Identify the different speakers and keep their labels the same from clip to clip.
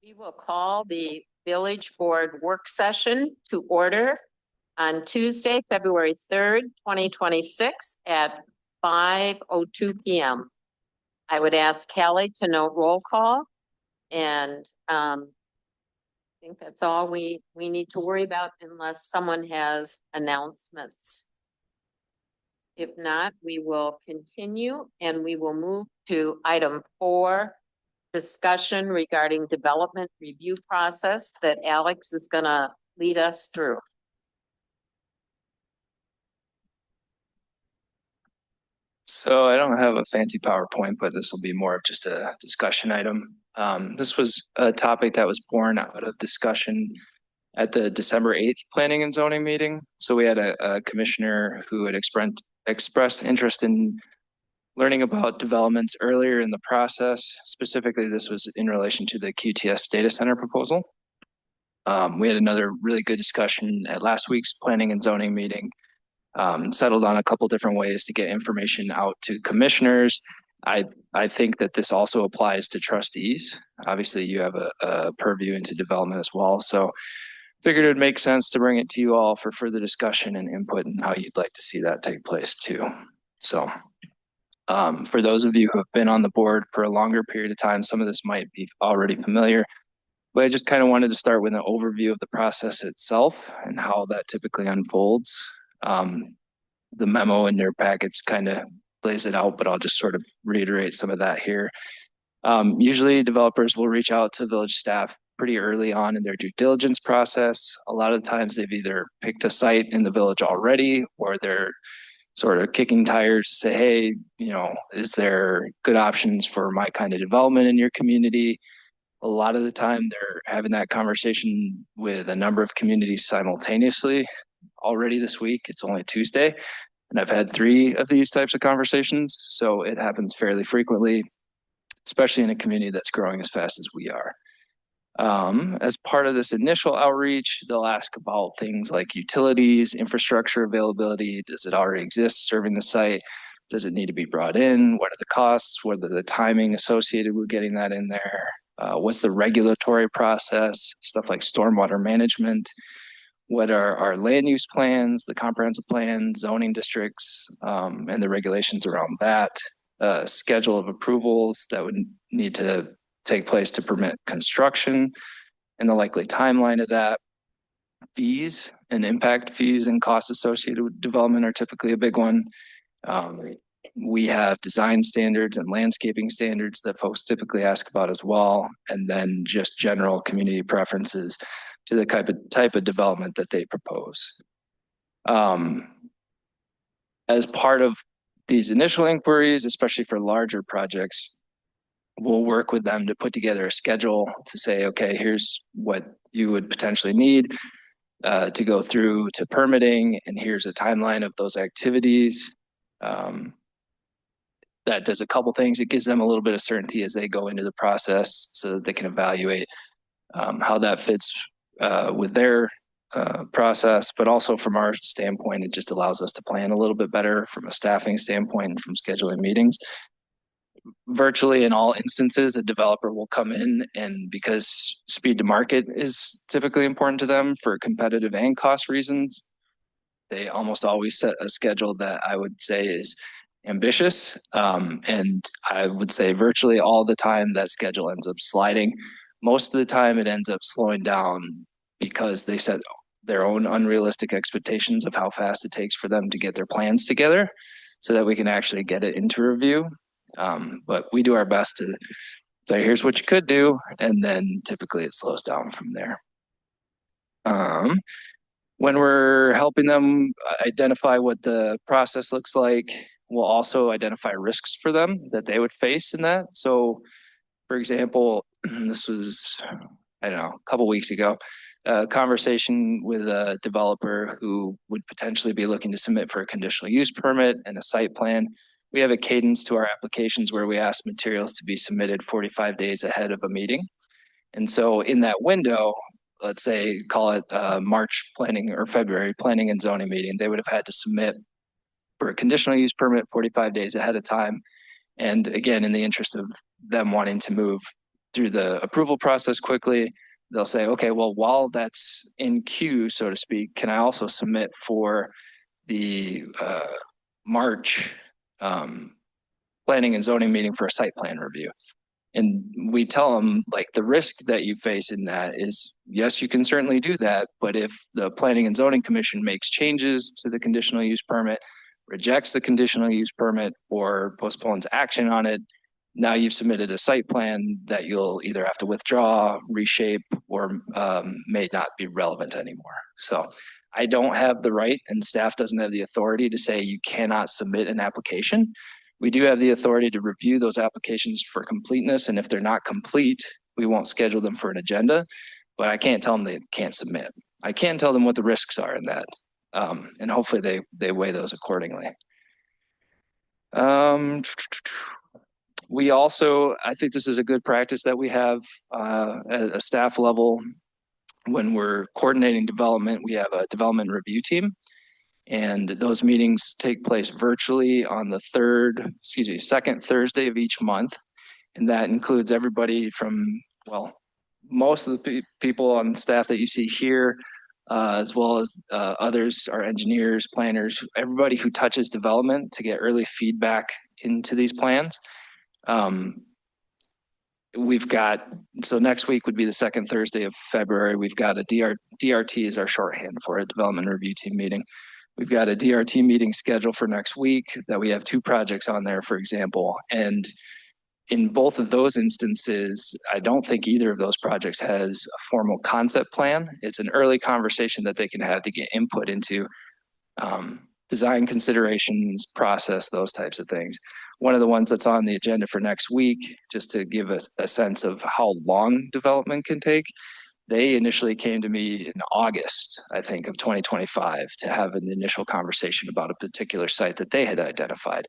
Speaker 1: We will call the village board work session to order on Tuesday, February 3rd, 2026 at 5:02 PM. I would ask Callie to note roll call, and I think that's all we need to worry about unless someone has announcements. If not, we will continue and we will move to item 4, discussion regarding development review process that Alex is going to lead us through.
Speaker 2: So I don't have a fancy PowerPoint, but this will be more of just a discussion item. This was a topic that was born out of discussion at the December 8th Planning and Zoning meeting. So we had a commissioner who had expressed interest in learning about developments earlier in the process. Specifically, this was in relation to the QTS data center proposal. We had another really good discussion at last week's Planning and Zoning meeting. Settled on a couple different ways to get information out to commissioners. I think that this also applies to trustees. Obviously, you have a purview into development as well. So figured it would make sense to bring it to you all for further discussion and input and how you'd like to see that take place too. So for those of you who have been on the board for a longer period of time, some of this might be already familiar, but I just kind of wanted to start with an overview of the process itself and how that typically unfolds. The memo in your packets kind of lays it out, but I'll just sort of reiterate some of that here. Usually developers will reach out to village staff pretty early on in their due diligence process. A lot of times they've either picked a site in the village already, or they're sort of kicking tires to say, hey, is there good options for my kind of development in your community? A lot of the time they're having that conversation with a number of communities simultaneously. Already this week, it's only Tuesday, and I've had 3 of these types of conversations. So it happens fairly frequently, especially in a community that's growing as fast as we are. As part of this initial outreach, they'll ask about things like utilities, infrastructure availability. Does it already exist serving the site? Does it need to be brought in? What are the costs? What are the timing associated with getting that in there? What's the regulatory process? Stuff like stormwater management. What are our land use plans, the comprehensive plan, zoning districts, and the regulations around that? Schedule of approvals that would need to take place to permit construction and the likely timeline of that. Fees and impact fees and costs associated with development are typically a big one. We have design standards and landscaping standards that folks typically ask about as well, and then just general community preferences to the type of development that they propose. As part of these initial inquiries, especially for larger projects, we'll work with them to put together a schedule to say, okay, here's what you would potentially need to go through to permitting, and here's a timeline of those activities. That does a couple things. It gives them a little bit of certainty as they go into the process so that they can evaluate how that fits with their process, but also from our standpoint, it just allows us to plan a little bit better from a staffing standpoint and from scheduling meetings. Virtually in all instances, a developer will come in, and because speed to market is typically important to them for competitive and cost reasons, they almost always set a schedule that I would say is ambitious. And I would say virtually all the time that schedule ends up sliding. Most of the time it ends up slowing down because they set their own unrealistic expectations of how fast it takes for them to get their plans together so that we can actually get it into review. But we do our best to say, here's what you could do, and then typically it slows down from there. When we're helping them identify what the process looks like, we'll also identify risks for them that they would face in that. So, for example, this was, I don't know, a couple weeks ago, a conversation with a developer who would potentially be looking to submit for a conditional use permit and a site plan. We have a cadence to our applications where we ask materials to be submitted 45 days ahead of a meeting. And so in that window, let's say, call it March planning or February planning and zoning meeting, they would have had to submit for a conditional use permit 45 days ahead of time. And again, in the interest of them wanting to move through the approval process quickly, they'll say, okay, well, while that's in queue, so to speak, can I also submit for the March planning and zoning meeting for a site plan review? And we tell them, like, the risk that you face in that is, yes, you can certainly do that, but if the Planning and Zoning Commission makes changes to the conditional use permit, rejects the conditional use permit, or postpones action on it, now you've submitted a site plan that you'll either have to withdraw, reshape, or may not be relevant anymore. So I don't have the right, and staff doesn't have the authority to say you cannot submit an application. We do have the authority to review those applications for completeness, and if they're not complete, we won't schedule them for an agenda, but I can't tell them they can't submit. I can tell them what the risks are in that, and hopefully they weigh those accordingly. We also, I think this is a good practice that we have at a staff level. When we're coordinating development, we have a development review team. And those meetings take place virtually on the second Thursday of each month. And that includes everybody from, well, most of the people on staff that you see here, as well as others, our engineers, planners, everybody who touches development to get early feedback into these plans. We've got, so next week would be the second Thursday of February. We've got a DRT is our shorthand for a development review team meeting. We've got a DRT meeting scheduled for next week that we have 2 projects on there, for example. And in both of those instances, I don't think either of those projects has a formal concept plan. It's an early conversation that they can have to get input into design considerations, process, those types of things. One of the ones that's on the agenda for next week, just to give us a sense of how long development can take, they initially came to me in August, I think, of 2025 to have an initial conversation about a particular site that they had identified.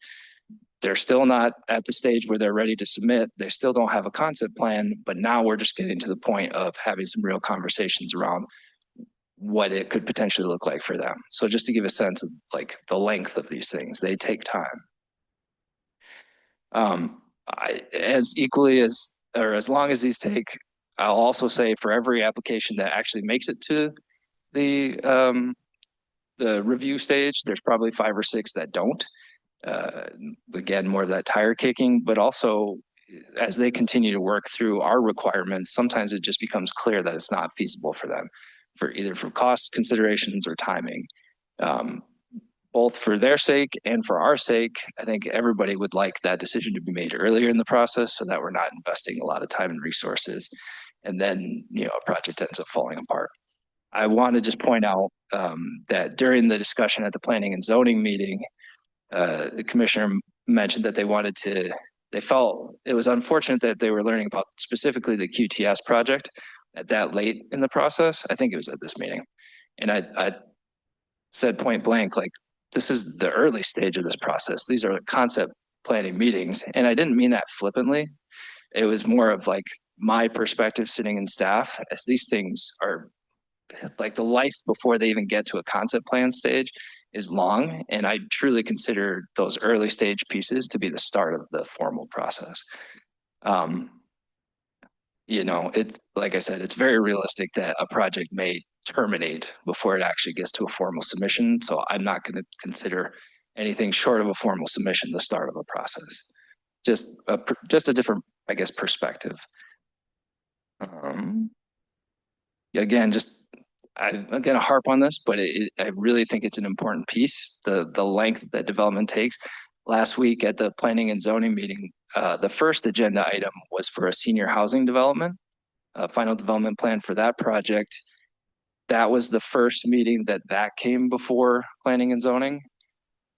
Speaker 2: They're still not at the stage where they're ready to submit. They still don't have a concept plan, but now we're just getting to the point of having some real conversations around what it could potentially look like for them. So just to give a sense of like the length of these things, they take time. As equally as, or as long as these take, I'll also say for every application that actually makes it to the review stage, there's probably 5 or 6 that don't. Again, more of that tire kicking, but also as they continue to work through our requirements, sometimes it just becomes clear that it's not feasible for them, for either for cost considerations or timing. Both for their sake and for our sake, I think everybody would like that decision to be made earlier in the process so that we're not investing a lot of time and resources and then, you know, a project ends up falling apart. I want to just point out that during the discussion at the planning and zoning meeting, the commissioner mentioned that they felt it was unfortunate that they were learning about specifically the QTS project at that late in the process. I think it was at this meeting. And I said point blank, like, this is the early stage of this process. These are concept planning meetings. And I didn't mean that flippantly. It was more of like my perspective sitting in staff, as these things are like the life before they even get to a concept plan stage is long. And I truly consider those early stage pieces to be the start of the formal process. You know, it's like I said, it's very realistic that a project may terminate before it actually gets to a formal submission. So I'm not going to consider anything short of a formal submission the start of a process. Just a different, I guess, perspective. Again, I'm going to harp on this, but I really think it's an important piece, the length that development takes. Last week at the planning and zoning meeting, the first agenda item was for a senior housing development, a final development plan for that project. That was the first meeting that came before planning and zoning.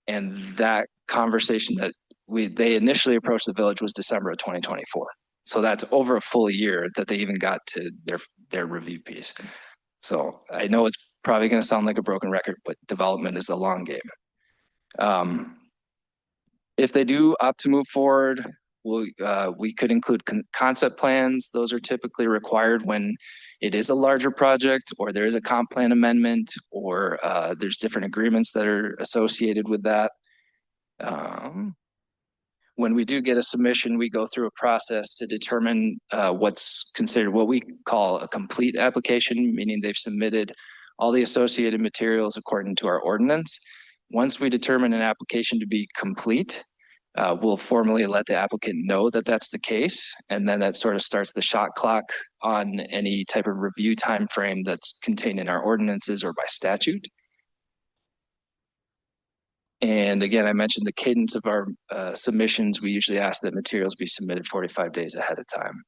Speaker 2: And that conversation that they initially approached the village was December of 2024. So that's over a full year that they even got to their review piece. So I know it's probably going to sound like a broken record, but development is a long game. If they do opt to move forward, we could include concept plans. Those are typically required when it is a larger project or there is a comp plan amendment or there's different agreements that are associated with that. when we do get a submission, we go through a process to determine what's considered what we call a complete application, meaning they've submitted all the associated materials according to our ordinance. Once we determine an application to be complete, we'll formally let the applicant know that that's the case, and then that sort of starts the shot clock on any type of review time frame that's contained in our ordinances or by statute. And again, I mentioned the cadence of our submissions. We usually ask that materials be submitted 45 days ahead of time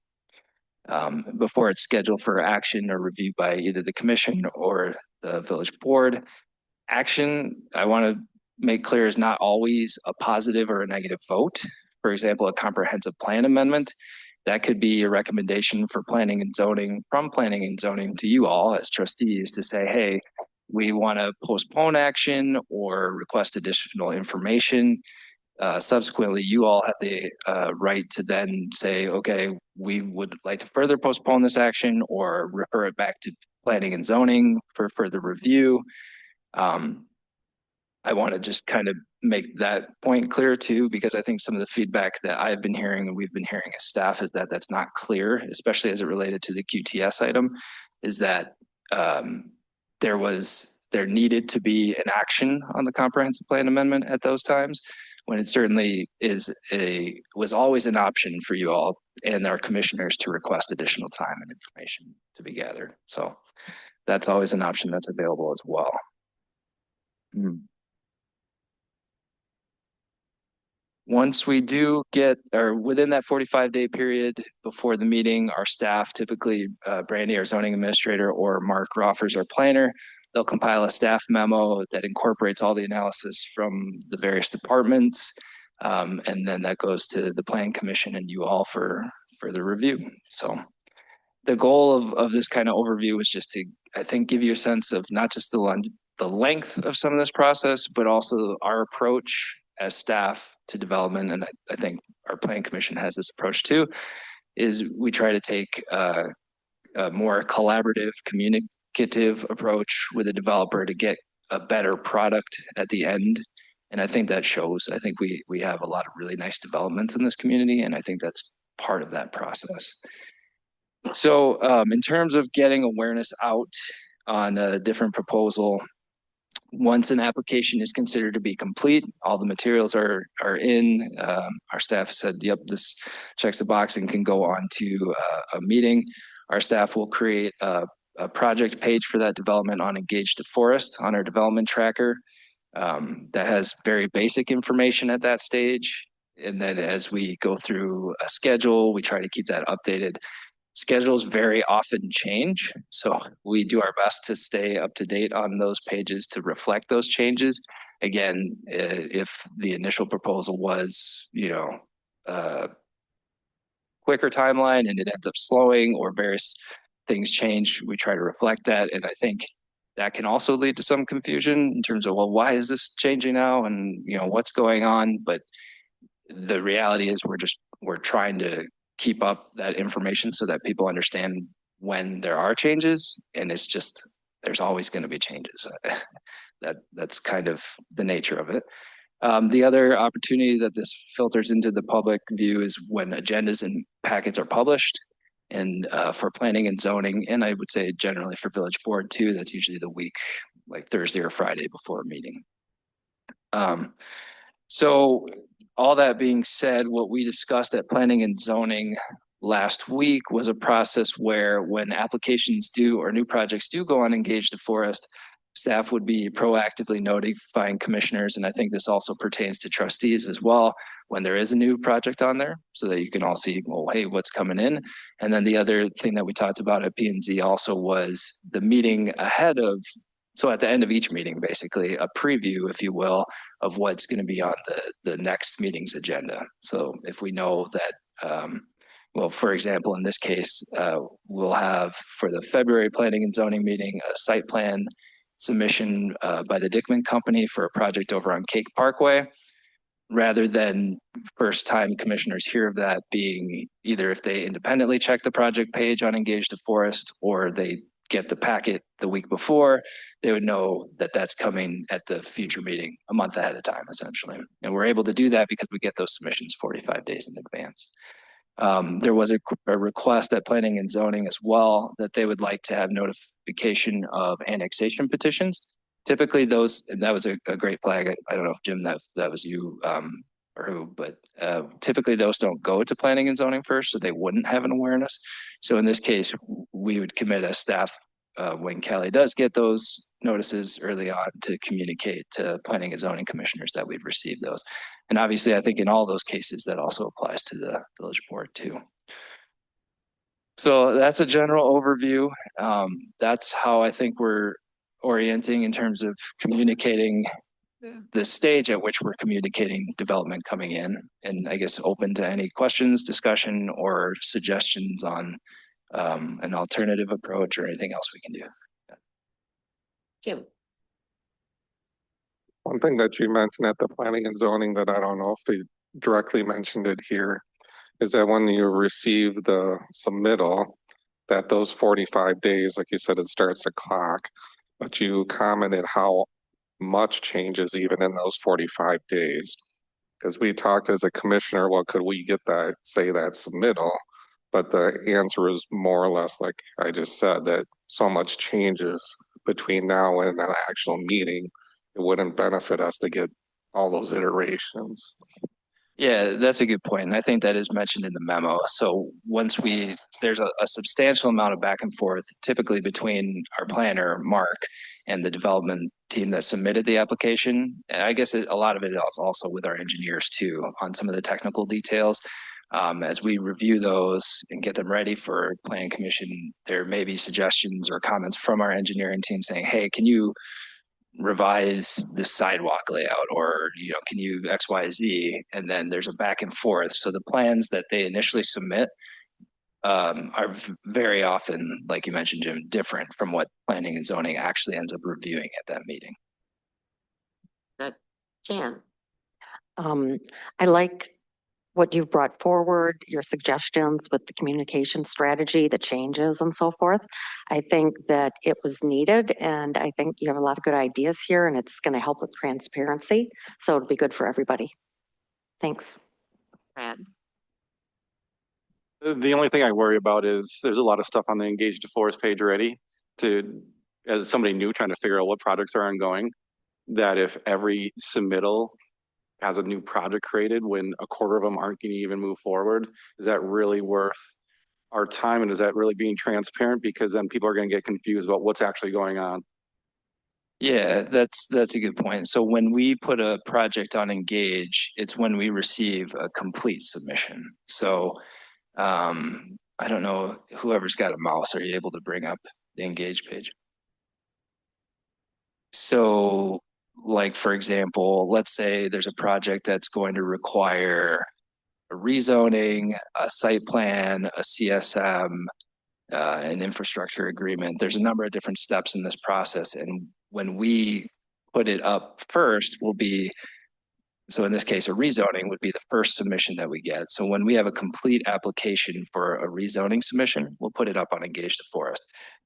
Speaker 2: before it's scheduled for action or review by either the commission or the village board. Action, I want to make clear, is not always a positive or a negative vote. For example, a comprehensive plan amendment, that could be a recommendation for planning and zoning, from planning and zoning to you all as trustees to say, hey, we want to postpone action or request additional information. Subsequently, you all have the right to then say, okay, we would like to further postpone this action or refer it back to planning and zoning for further review. I want to just kind of make that point clear too, because I think some of the feedback that I've been hearing and we've been hearing as staff is that that's not clear, especially as it related to the QTS item, is that there needed to be an action on the comprehensive plan amendment at those times, when it certainly was always an option for you all and our commissioners to request additional time and information to be gathered. So that's always an option that's available as well. Once we do get, or within that 45-day period before the meeting, our staff, typically Brandy, our zoning administrator, or Mark Roffers, our planner, they'll compile a staff memo that incorporates all the analysis from the various departments. And then that goes to the Plan Commission and you all for the review. So the goal of this kind of overview is just to, I think, give you a sense of not just the length of some of this process, but also our approach as staff to development. And I think our Plan Commission has this approach too, is we try to take a more collaborative, communicative approach with a developer to get a better product at the end. And I think that shows. I think we have a lot of really nice developments in this community, and I think that's part of that process. So in terms of getting awareness out on a different proposal, once an application is considered to be complete, all the materials are in, our staff said, yep, this checks the box and can go on to a meeting. Our staff will create a project page for that development on Engage the Forest on our development tracker that has very basic information at that stage. And then as we go through a schedule, we try to keep that updated. Schedules very often change, so we do our best to stay up to date on those pages to reflect those changes. Again, if the initial proposal was, quicker timeline and it ends up slowing or various things change, we try to reflect that. And I think that can also lead to some confusion in terms of, well, why is this changing now? And, what's going on? But the reality is we're trying to keep up that information so that people understand when there are changes, and it's just, there's always going to be changes. That's kind of the nature of it. The other opportunity that this filters into the public view is when agendas and packets are published, and for planning and zoning, and I would say generally for village board too, that's usually the week, like Thursday or Friday before a meeting. So all that being said, what we discussed at planning and zoning last week was a process where when applications do or new projects do go on Engage the Forest, staff would be proactively notifying commissioners. And I think this also pertains to trustees as well, when there is a new project on there, so that you can all see, well, hey, what's coming in. And then the other thing that we talked about at P&Z also was the meeting ahead of, so at the end of each meeting, basically a preview, if you will, of what's going to be on the next meeting's agenda. So if we know that, well, for example, in this case, we'll have for the February planning and zoning meeting, a site plan submission by the Dickman Company for a project over on Cake Parkway, rather than first time commissioners hear of that being either if they independently check the project page on Engage the Forest, or they get the packet the week before, they would know that that's coming at the future meeting a month ahead of time, essentially. And we're able to do that because we get those submissions 45 days in advance. There was a request at Planning and Zoning as well that they would like to have notification of annexation petitions. Typically those, and that was a great flag. I don't know if Jim, that was you or who, but typically those don't go to Planning and Zoning first, so they wouldn't have an awareness. So in this case, we would commit a staff when Callie does get those notices early on to communicate to Planning and Zoning commissioners that we've received those. And obviously, I think in all those cases, that also applies to the village board too. So that's a general overview. That's how I think we're orienting in terms of communicating the stage at which we're communicating development coming in. And I guess open to any questions, discussion, or suggestions on an alternative approach or anything else we can do.
Speaker 1: Jim.
Speaker 3: One thing that you mentioned at the planning and zoning that I don't know if we directly mentioned it here is that when you receive the submittal, that those 45 days, like you said, it starts the clock, but you commented how much changes even in those 45 days. Because we talked as a commissioner, well, could we get that, say that submittal? But the answer is more or less like I just said, that so much changes between now and an actual meeting. It wouldn't benefit us to get all those iterations.
Speaker 2: Yeah, that's a good point. And I think that is mentioned in the memo. So once there's a substantial amount of back and forth, typically between our planner, Mark, and the development team that submitted the application. And I guess a lot of it is also with our engineers too, on some of the technical details. As we review those and get them ready for Plan Commission, there may be suggestions or comments from our engineering team saying, hey, can you revise the sidewalk layout, or can you X, Y, Z, and then there's a back and forth. So the plans that they initially submit are very often, like you mentioned, Jim, different from what Planning and Zoning actually ends up reviewing at that meeting.
Speaker 1: Jan.
Speaker 4: I like what you've brought forward, your suggestions with the communication strategy, the changes and so forth. I think that it was needed, and I think you have a lot of good ideas here, and it's going to help with transparency. So it'll be good for everybody. Thanks.
Speaker 1: Brad.
Speaker 5: The only thing I worry about is there's a lot of stuff on the Engage DeForest page already as somebody new trying to figure out what projects are ongoing, that if every submittal has a new project created when a quarter of them aren't going to even move forward, is that really worth our time? And is that really being transparent? Because then people are going to get confused about what's actually going on.
Speaker 2: Yeah, that's a good point. So when we put a project on Engage, it's when we receive a complete submission. So I don't know, whoever's got a mouse, are you able to bring up the Engage page? So like, for example, let's say there's a project that's going to require a rezoning, a site plan, a CSM, an infrastructure agreement. There's a number of different steps in this process. And when we put it up first, so in this case, a rezoning would be the first submission that we get. So when we have a complete application for a rezoning submission, we'll put it up on Engage DeForest.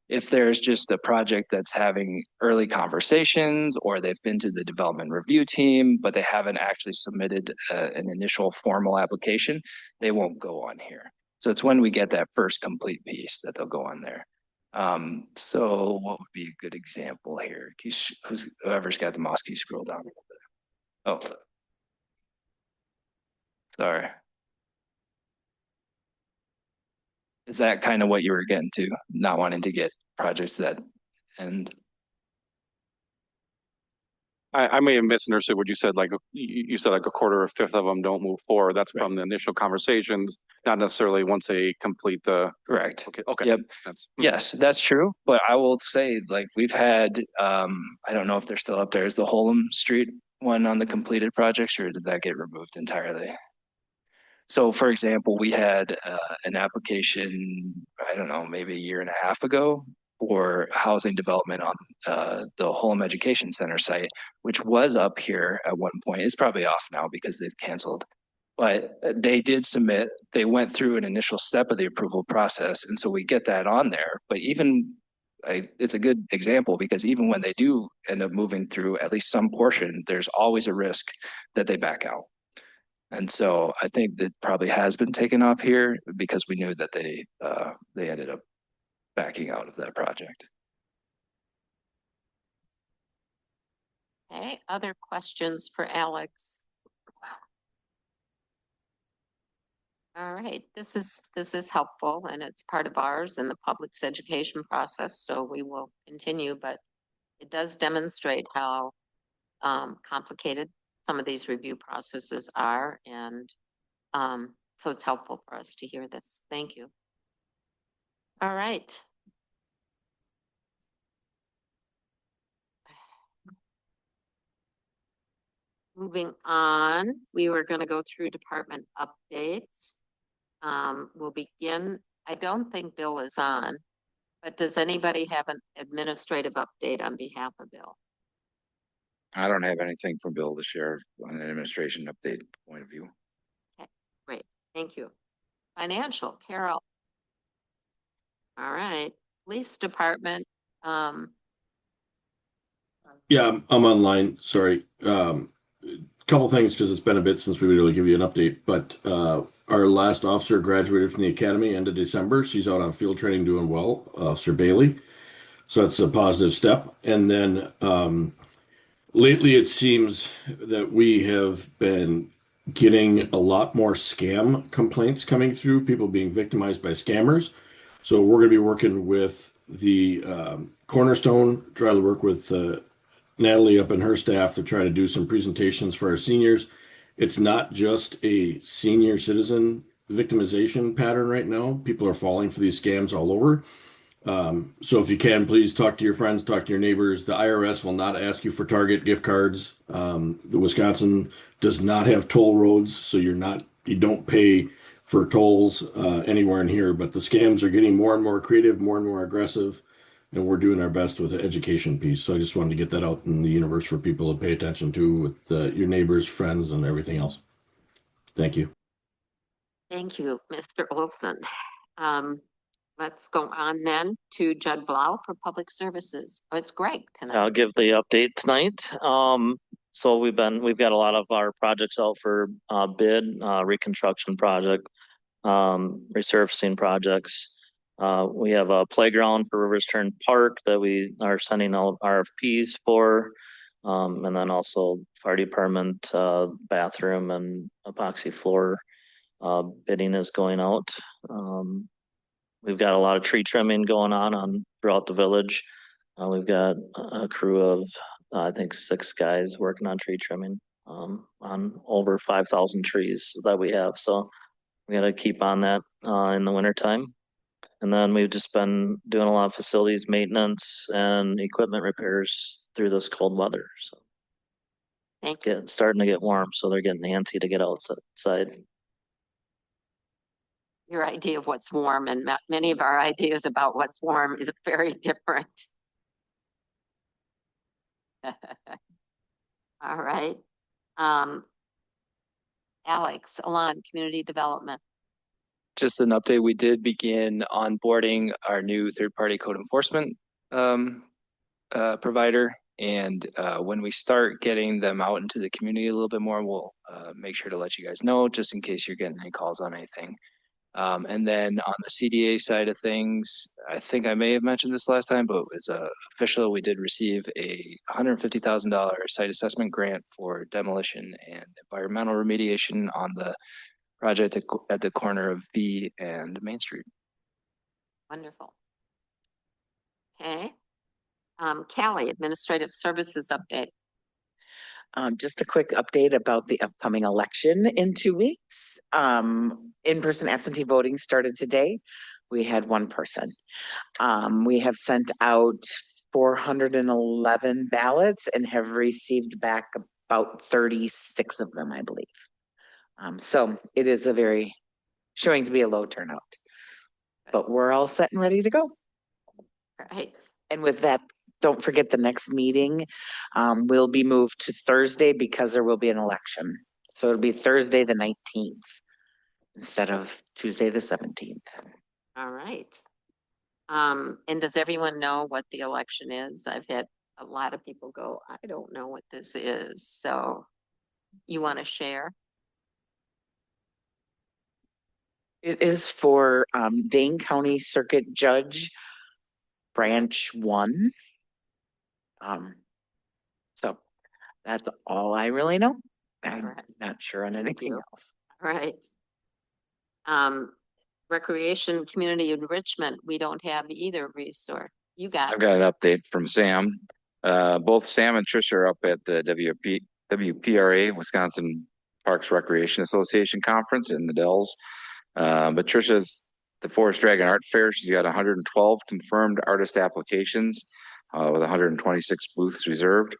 Speaker 2: If there's just a project that's having early conversations, or they've been to the development review team, but they haven't actually submitted an initial formal application, they won't go on here. So it's when we get that first complete piece that they'll go on there. So what would be a good example here? Whoever's got the mouse, can you scroll down a little bit? Oh, sorry. Is that kind of what you were getting to, not wanting to get projects that end?
Speaker 5: I may have misunderstood what you said. Like you said, like a quarter or a fifth of them don't move forward. That's from the initial conversations, not necessarily once they complete the.
Speaker 2: Correct.
Speaker 5: Okay.
Speaker 2: Yep. Yes, that's true. But I will say, like, we've had, I don't know if they're still up there. Is the Holm Street one on the completed projects, or did that get removed entirely? So for example, we had an application, I don't know, maybe a year and a half ago for housing development on the Holm Education Center site, which was up here at one point. It's probably off now because they've canceled. But they did submit, they went through an initial step of the approval process. And so we get that on there. But even it's a good example because even when they do end up moving through at least some portion, there's always a risk that they back out. And so I think that probably has been taken off here because we knew that they ended up backing out of that project.
Speaker 1: Okay, other questions for Alex? All right, this is helpful and it's part of ours and the public's education process, so we will continue, but it does demonstrate how complicated some of these review processes are, and so it's helpful for us to hear this. Thank you. All right. Moving on, we were going to go through department updates. We'll begin. I don't think Bill is on, but does anybody have an administrative update on behalf of Bill?
Speaker 6: I don't have anything for Bill to share on an administration update point of view.
Speaker 1: Okay, great. Thank you. Financial, Carol. All right. Police department.
Speaker 7: Yeah, I'm online. Sorry. Couple things because it's been a bit since we would really give you an update. But our last officer graduated from the academy end of December. She's out on field training doing well, Officer Bailey. So that's a positive step. And then lately it seems that we have been getting a lot more scam complaints coming through, people being victimized by scammers. So we're going to be working with the Cornerstone, try to work with Natalie up and her staff to try to do some presentations for our seniors. It's not just a senior citizen victimization pattern right now. People are falling for these scams all over. So if you can, please talk to your friends, talk to your neighbors. The IRS will not ask you for Target gift cards. The Wisconsin does not have toll roads, so you don't pay for tolls anywhere in here. But the scams are getting more and more creative, more and more aggressive, and we're doing our best with the education piece. So I just wanted to get that out in the universe for people to pay attention to with your neighbors, friends, and everything else. Thank you.
Speaker 1: Thank you, Mr. Olson. Let's go on then to Judd Blau for Public Services. Oh, it's Greg tonight.
Speaker 8: I'll give the update tonight. So we've got a lot of our projects out for bid, reconstruction project, resurfacing projects. We have a playground for Rivers Turn Park that we are sending out RFPs for. And then also fire department bathroom and epoxy floor bidding is going out. We've got a lot of tree trimming going on throughout the village. We've got a crew of, I think, 6 guys working on tree trimming on over 5,000 trees that we have. So we got to keep on that in the wintertime. And then we've just been doing a lot of facilities maintenance and equipment repairs through this cold weather. So it's starting to get warm, so they're getting antsy to get outside.
Speaker 1: Your idea of what's warm and many of our ideas about what's warm is very different. All right. Alex, Alon, community development.
Speaker 2: Just an update, we did begin onboarding our new third-party code enforcement provider. And when we start getting them out into the community a little bit more, we'll make sure to let you guys know just in case you're getting any calls on anything. And then on the CDA side of things, I think I may have mentioned this last time, but it's official. We did receive a $150,000 site assessment grant for demolition and environmental remediation on the project at the corner of V and Main Street.
Speaker 1: Wonderful. Okay. Callie, administrative services update.
Speaker 9: Just a quick update about the upcoming election in 2 weeks. In-person absentee voting started today. We had 1 person. We have sent out 411 ballots and have received back about 36 of them, I believe. So it is showing to be a low turnout, but we're all set and ready to go.
Speaker 1: Right.
Speaker 9: And with that, don't forget the next meeting will be moved to Thursday because there will be an election. So it'll be Thursday the 19th instead of Tuesday the 17th.
Speaker 1: All right. And does everyone know what the election is? I've had a lot of people go, I don't know what this is. So you want to share?
Speaker 9: It is for Dane County Circuit Judge, Branch 1. So that's all I really know. I'm
Speaker 1: Alright.
Speaker 9: not sure on
Speaker 1: Thank
Speaker 9: anything
Speaker 1: you.
Speaker 9: else.
Speaker 1: Right. Recreation, community enrichment, we don't have either resource. You got
Speaker 6: I've got an update from Sam. Both Sam and Tricia are up at the WPRA, Wisconsin Parks Recreation Association Conference in the Dells. But Tricia's the Forest Dragon Art Fair. She's got 112 confirmed artist applications with 126 booths reserved.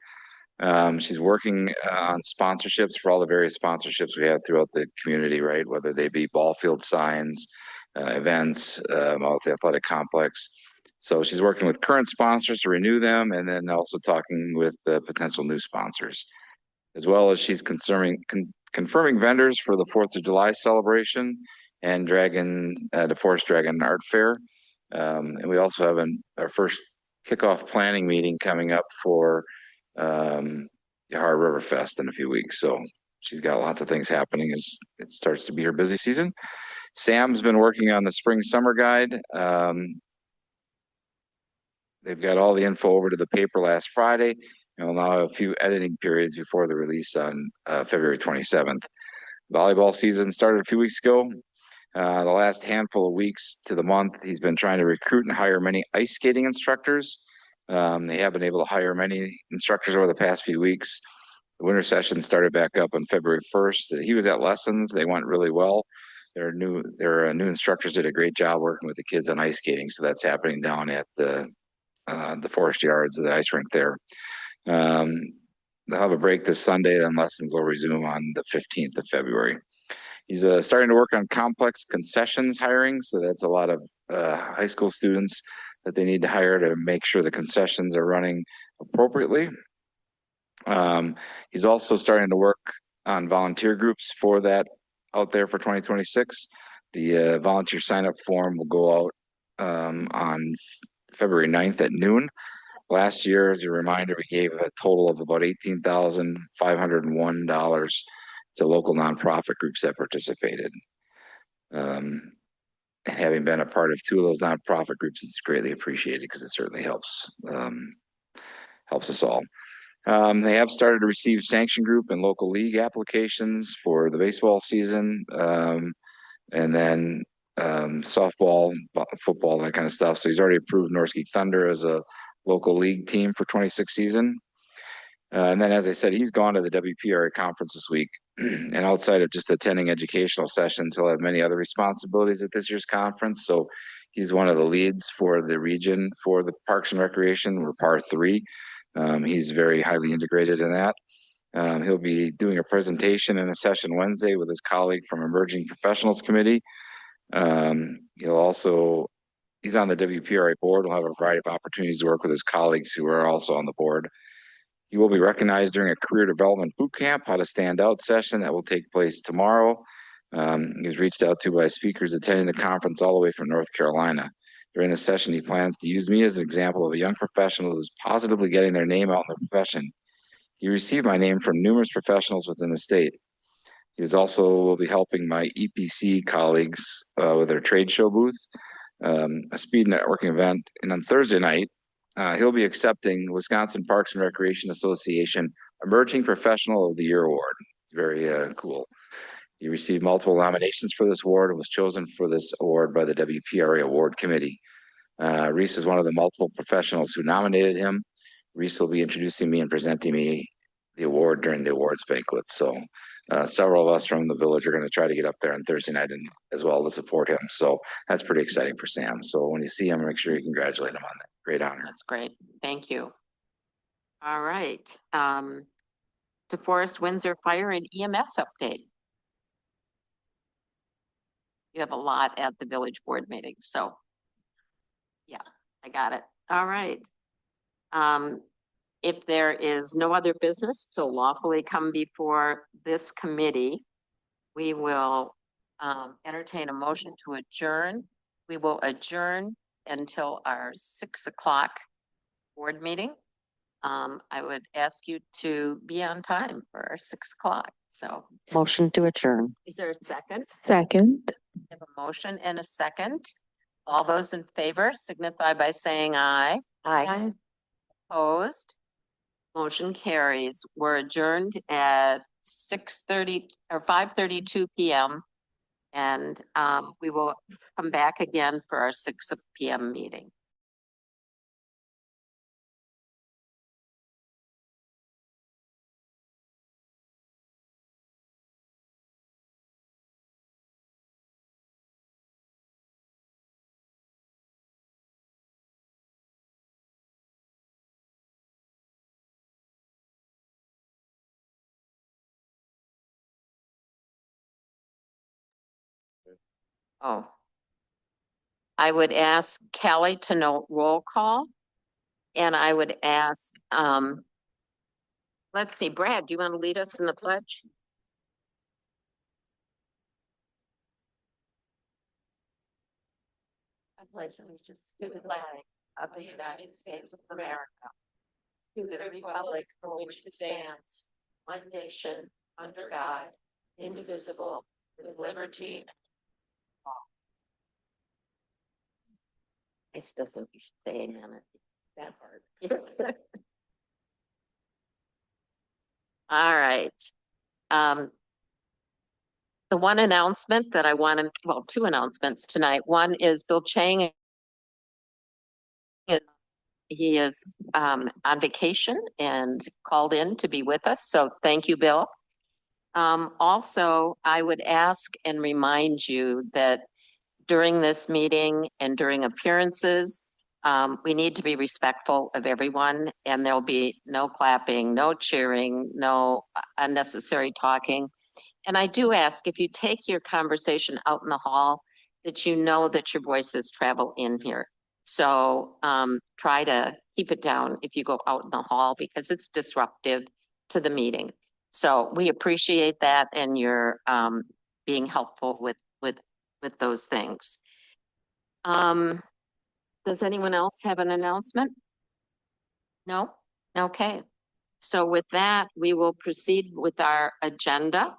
Speaker 6: She's working on sponsorships for all the various sponsorships we have throughout the community, right? Whether they be ball field signs, events, out at the athletic complex. So she's working with current sponsors to renew them, and then also talking with potential new sponsors, as well as she's confirming vendors for the 4th of July celebration and the Forest Dragon Art Fair. And we also have our first kickoff planning meeting coming up for Yahara River Fest in a few weeks. So she's got lots of things happening as it starts to be her busy season. Sam's been working on the spring summer guide. They've got all the info over to the paper last Friday, and we'll now have a few editing periods before the release on February 27th. Volleyball season started a few weeks ago. The last handful of weeks to the month, he's been trying to recruit and hire many ice skating instructors. They have been able to hire many instructors over the past few weeks. The winter session started back up on February 1st. He was at lessons. They went really well. Their new instructors did a great job working with the kids on ice skating. So that's happening down at the Forest Yards, the ice rink there. They'll have a break this Sunday, then lessons will resume on the 15th of February. He's starting to work on complex concessions hiring. So that's a lot of high school students that they need to hire to make sure the concessions are running appropriately. He's also starting to work on volunteer groups for that out there for 2026. The volunteer sign-up form will go out on February 9th at noon. Last year, as a reminder, we gave a total of about $18,501 to local nonprofit groups that participated. Having been a part of 2 of those nonprofit groups, it's greatly appreciated because it certainly helps us all. They have started to receive sanction group and local league applications for the baseball season, and then softball, football, that kind of stuff. So he's already approved Norske Thunder as a local league team for 26 season. And then, as I said, he's gone to the WPRA conference this week. And outside of just attending educational sessions, he'll have many other responsibilities at this year's conference. So he's one of the leads for the region for the Parks and Recreation. We're Par 3. He's very highly integrated in that. He'll be doing a presentation in a session Wednesday with his colleague from Emerging Professionals Committee. He's on the WPRA board. We'll have a variety of opportunities to work with his colleagues who are also on the board. He will be recognized during a career development boot camp, How to Stand Out session that will take place tomorrow. He was reached out to by speakers attending the conference all the way from North Carolina. During the session, he plans to use me as an example of a young professional who's positively getting their name out in the profession. He received my name from numerous professionals within the state. He also will be helping my EPC colleagues with their trade show booth, a speed networking event. And on Thursday night, he'll be accepting the Wisconsin Parks and Recreation Association Emerging Professional of the Year Award. It's very cool. He received multiple nominations for this award and was chosen for this award by the WPRA Award Committee. Reese is one of the multiple professionals who nominated him. Reese will be introducing me and presenting me the award during the awards banquet. So several of us from the village are going to try to get up there on Thursday night and as well to support him. So that's pretty exciting for Sam. So when you see him, make sure you congratulate him on that. Great honor.
Speaker 1: That's great. Thank you. All right. DeForest Windsor Fire and EMS update. You have a lot at the village board meeting, so yeah, I got it. All right. If there is no other business to lawfully come before this committee, we will entertain a motion to adjourn. We will adjourn until our 6 o'clock board meeting. I would ask you to be on time for our 6 o'clock. So
Speaker 4: Motion to adjourn.
Speaker 1: is there a second?
Speaker 10: Second.
Speaker 1: We have a motion and a second. All those in favor signify by saying aye.
Speaker 4: Aye.
Speaker 1: Opposed? Motion carries. We're adjourned at 6:30 or 5:32 PM. And we will come back again for our 6 PM meeting. Oh. I would ask Callie to note roll call. And I would ask, let's see, Brad, do you want to lead us in the pledge? I pledge allegiance to the flag of the United States of America, to the republic for which it stands, one nation, under God, indivisible, with liberty and all. I still think you should say amen at that part. All right. The one announcement that I want to, well, two announcements tonight. One is Bill Chang. He is on vacation and called in to be with us. So thank you, Bill. Also, I would ask and remind you that during this meeting and during appearances, we need to be respectful of everyone, and there'll be no clapping, no cheering, no unnecessary talking. And I do ask, if you take your conversation out in the hall, that you know that your voices travel in here. So try to keep it down if you go out in the hall, because it's disruptive to the meeting. So we appreciate that, and you're being helpful with those things. Does anyone else have an announcement? No? Okay. So with that, we will proceed with our agenda.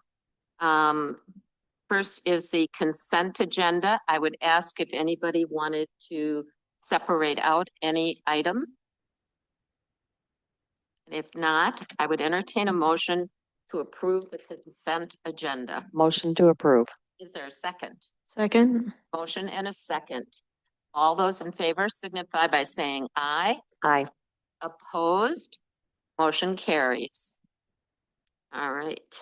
Speaker 1: First is the consent agenda. I would ask if anybody wanted to separate out any item. And if not, I would entertain a motion to approve the consent agenda.
Speaker 4: Motion to approve.
Speaker 1: Is there a second?
Speaker 10: Second.
Speaker 1: Motion and a second. All those in favor signify by saying aye.
Speaker 4: Aye.
Speaker 1: Opposed? Motion carries. All right.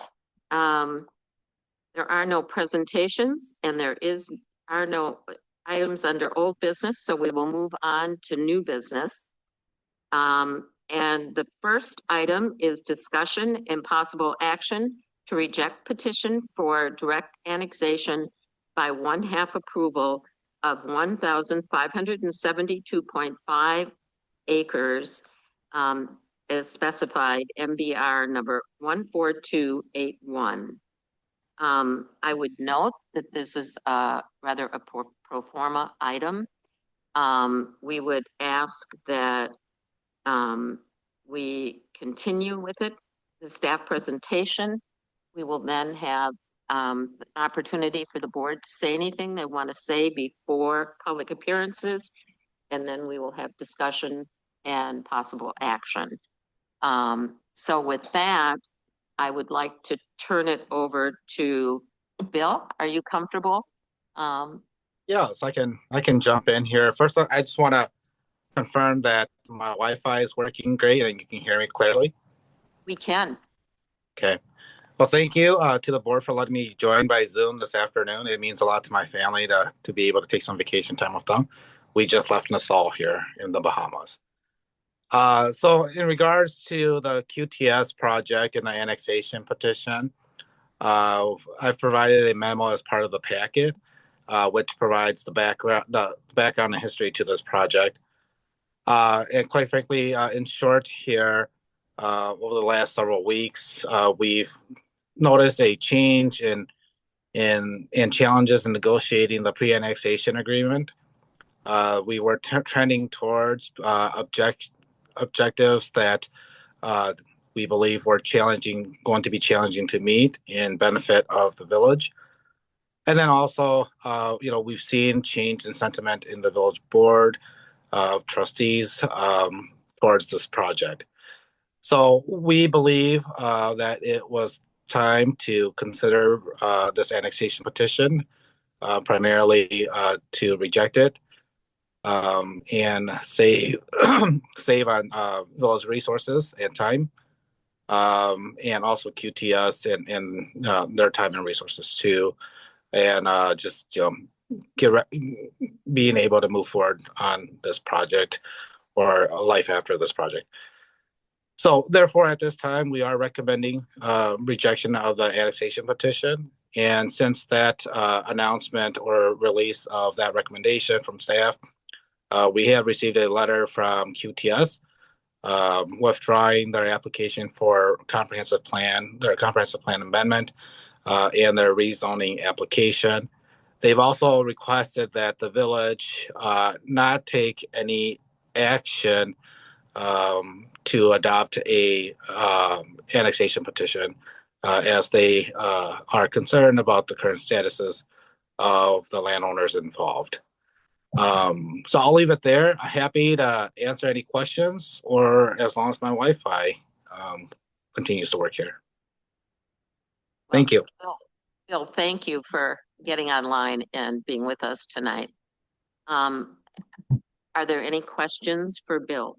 Speaker 1: There are no presentations, and are no items under old business, so we will move on to new business. And the first item is discussion and possible action to reject petition for direct annexation by 1/2 approval of 1,572.5 acres, as specified MBR number 14281. I would note that this is rather a pro forma item. We would ask that we continue with it, the staff presentation. We will then have the opportunity for the board to say anything they want to say before public appearances, and then we will have discussion and possible action. So with that, I would like to turn it over to Bill. Are you comfortable?
Speaker 11: Yes, I can jump in here. First, I just want to confirm that my Wi-Fi is working great and you can hear me clearly.
Speaker 1: We can.
Speaker 11: Okay. Well, thank you to the board for letting me join by Zoom this afternoon. It means a lot to my family to be able to take some vacation time with them. We just left Nassau here in the Bahamas. So in regards to the QTS project and the annexation petition, I've provided a memo as part of the packet, which provides the background and history to this project. And quite frankly, in short here, over the last several weeks, we've noticed a change in challenges in negotiating the pre-annexation agreement. We were trending towards objectives that we believe were going to be challenging to meet in benefit of the village. And then also, we've seen change in sentiment in the village board of trustees towards this project. So we believe that it was time to consider this annexation petition, primarily to reject it and save on village resources and time, and also QTS and their time and resources too, and just being able to move forward on this project or a life after this project. So therefore, at this time, we are recommending rejection of the annexation petition. And since that announcement or release of that recommendation from staff, we have received a letter from QTS withdrawing their application for their comprehensive plan amendment and their rezoning application. They've also requested that the village not take any action to adopt a annexation petition as they are concerned about the current statuses of the landowners involved. So I'll leave it there. Happy to answer any questions, or as long as my Wi-Fi continues to work here. Thank you.
Speaker 1: Bill, thank you for getting online and being with us tonight. Are there any questions for Bill?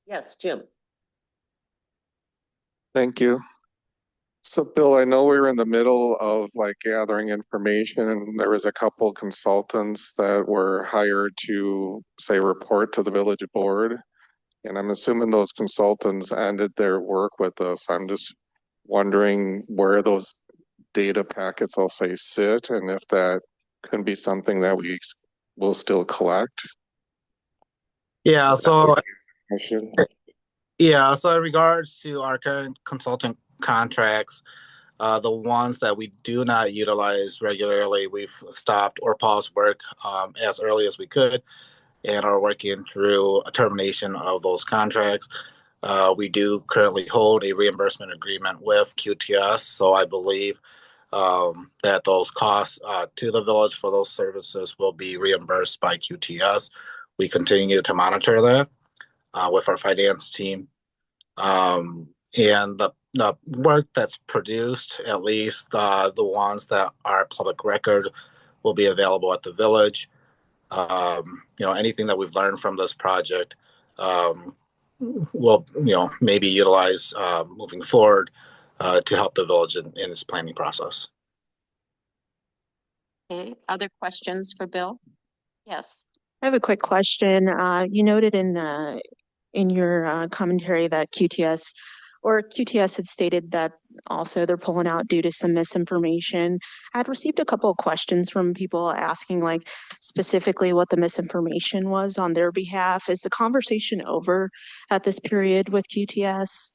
Speaker 1: Yes, Jim.
Speaker 3: Thank you. So Bill, I know we were in the middle of like gathering information, and there was a couple consultants that were hired to say report to the village board. And I'm assuming those consultants ended their work with us. I'm just wondering where those data packets, I'll say, sit, and if that can be something that we will still collect.
Speaker 11: Yeah, so
Speaker 3: in regards to our current consultant contracts, the ones that we do not utilize regularly, we've stopped or paused work as early as we could and are working through a termination of those contracts. We do currently hold a reimbursement agreement with QTS, so I believe that those costs to the village for those services will be reimbursed by QTS. We continue to monitor that with our finance team. And the work that's produced, at least the ones that are public record, will be available at the village. Anything that we've learned from this project will maybe utilize moving forward to help the village in its planning process.
Speaker 1: Okay, other questions for Bill? Yes.
Speaker 10: I have a quick question. You noted in your commentary that QTS had stated that also they're pulling out due to some misinformation. I'd received a couple of questions from people asking like specifically what the misinformation was on their behalf. Is the conversation over at this period with QTS?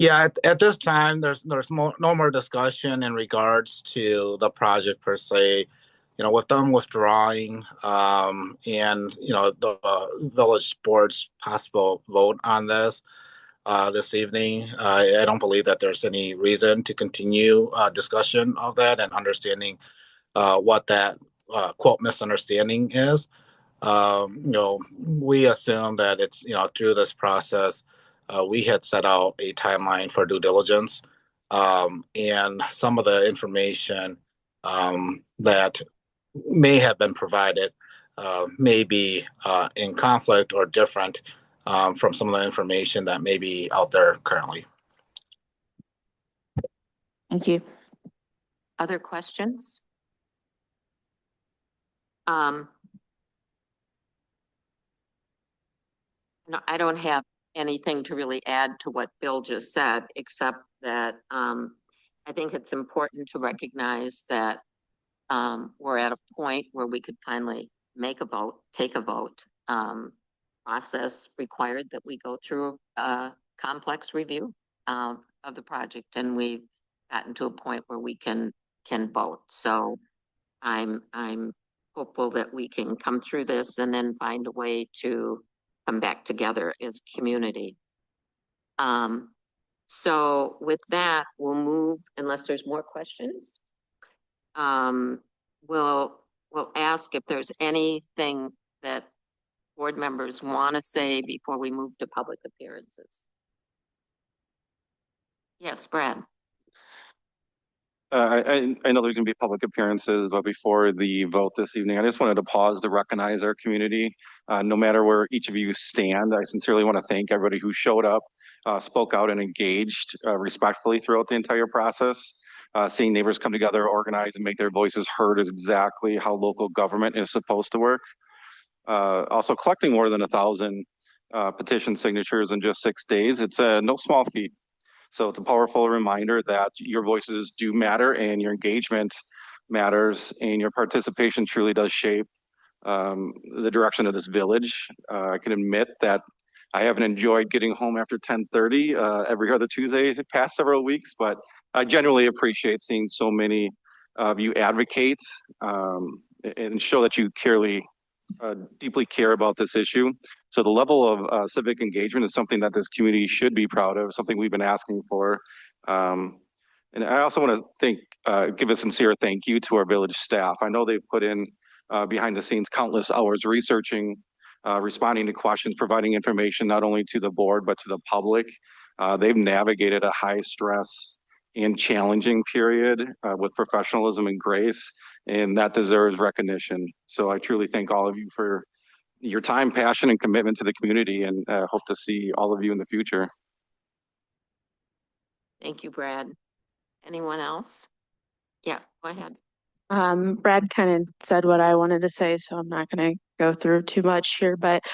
Speaker 11: Yeah, at this time, there's no more discussion in regards to the project per se. With them withdrawing and the village board's possible vote on this evening, I don't believe that there's any reason to continue discussion of that and understanding what that quote misunderstanding is. We assume that it's through this process. We had set out a timeline for due diligence, and some of the information that may have been provided may be in conflict or different from some of the information that may be out there currently.
Speaker 10: Thank you.
Speaker 1: Other questions? No, I don't have anything to really add to what Bill just said, except that I think it's important to recognize that we're at a point where we could finally take a vote. Process required that we go through a complex review of the project, and we've gotten to a point where we can vote. So I'm hopeful that we can come through this and then find a way to come back together as a community. So with that, we'll move, unless there's more questions. We'll ask if there's anything that board members want to say before we move to public appearances. Yes, Brad.
Speaker 5: I know there's going to be public appearances, but before the vote this evening, I just wanted to pause to recognize our community. No matter where each of you stand, I sincerely want to thank everybody who showed up, spoke out, and engaged respectfully throughout the entire process. Seeing neighbors come together, organize, and make their voices heard is exactly how local government is supposed to work. Also, collecting more than 1,000 petition signatures in just 6 days, it's no small feat. So it's a powerful reminder that your voices do matter and your engagement matters and your participation truly does shape the direction of this village. I can admit that I haven't enjoyed getting home after 10:30 every other Tuesday the past several weeks, but I genuinely appreciate seeing so many of you advocate and show that you deeply care about this issue. So the level of civic engagement is something that this community should be proud of, something we've been asking for. And I also want to give a sincere thank you to our village staff. I know they've put in behind the scenes countless hours researching, responding to questions, providing information not only to the board, but to the public. They've navigated a high stress and challenging period with professionalism and grace, and that deserves recognition. So I truly thank all of you for your time, passion, and commitment to the community, and hope to see all of you in the future.
Speaker 1: Thank you, Brad. Anyone else? Yeah, go ahead.
Speaker 10: Brad kind of said what I wanted to say, so I'm not going to go through too much here, but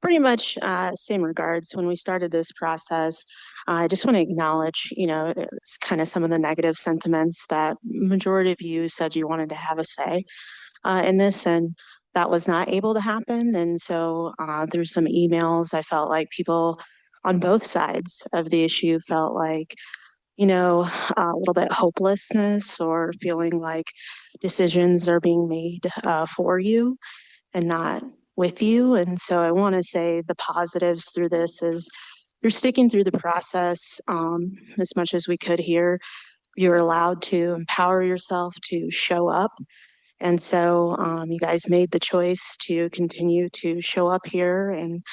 Speaker 10: pretty much same regards. When we started this process, I just want to acknowledge, it's kind of some of the negative sentiments that majority of you said you wanted to have a say in this, and that was not able to happen. And so through some emails, I felt like people on both sides of the issue felt like, a little bit hopelessness or feeling like decisions are being made for you and not with you. And so I want to say the positives through this is you're sticking through the process as much as we could here. You're allowed to empower yourself to show up. And so you guys made the choice to continue to show up here and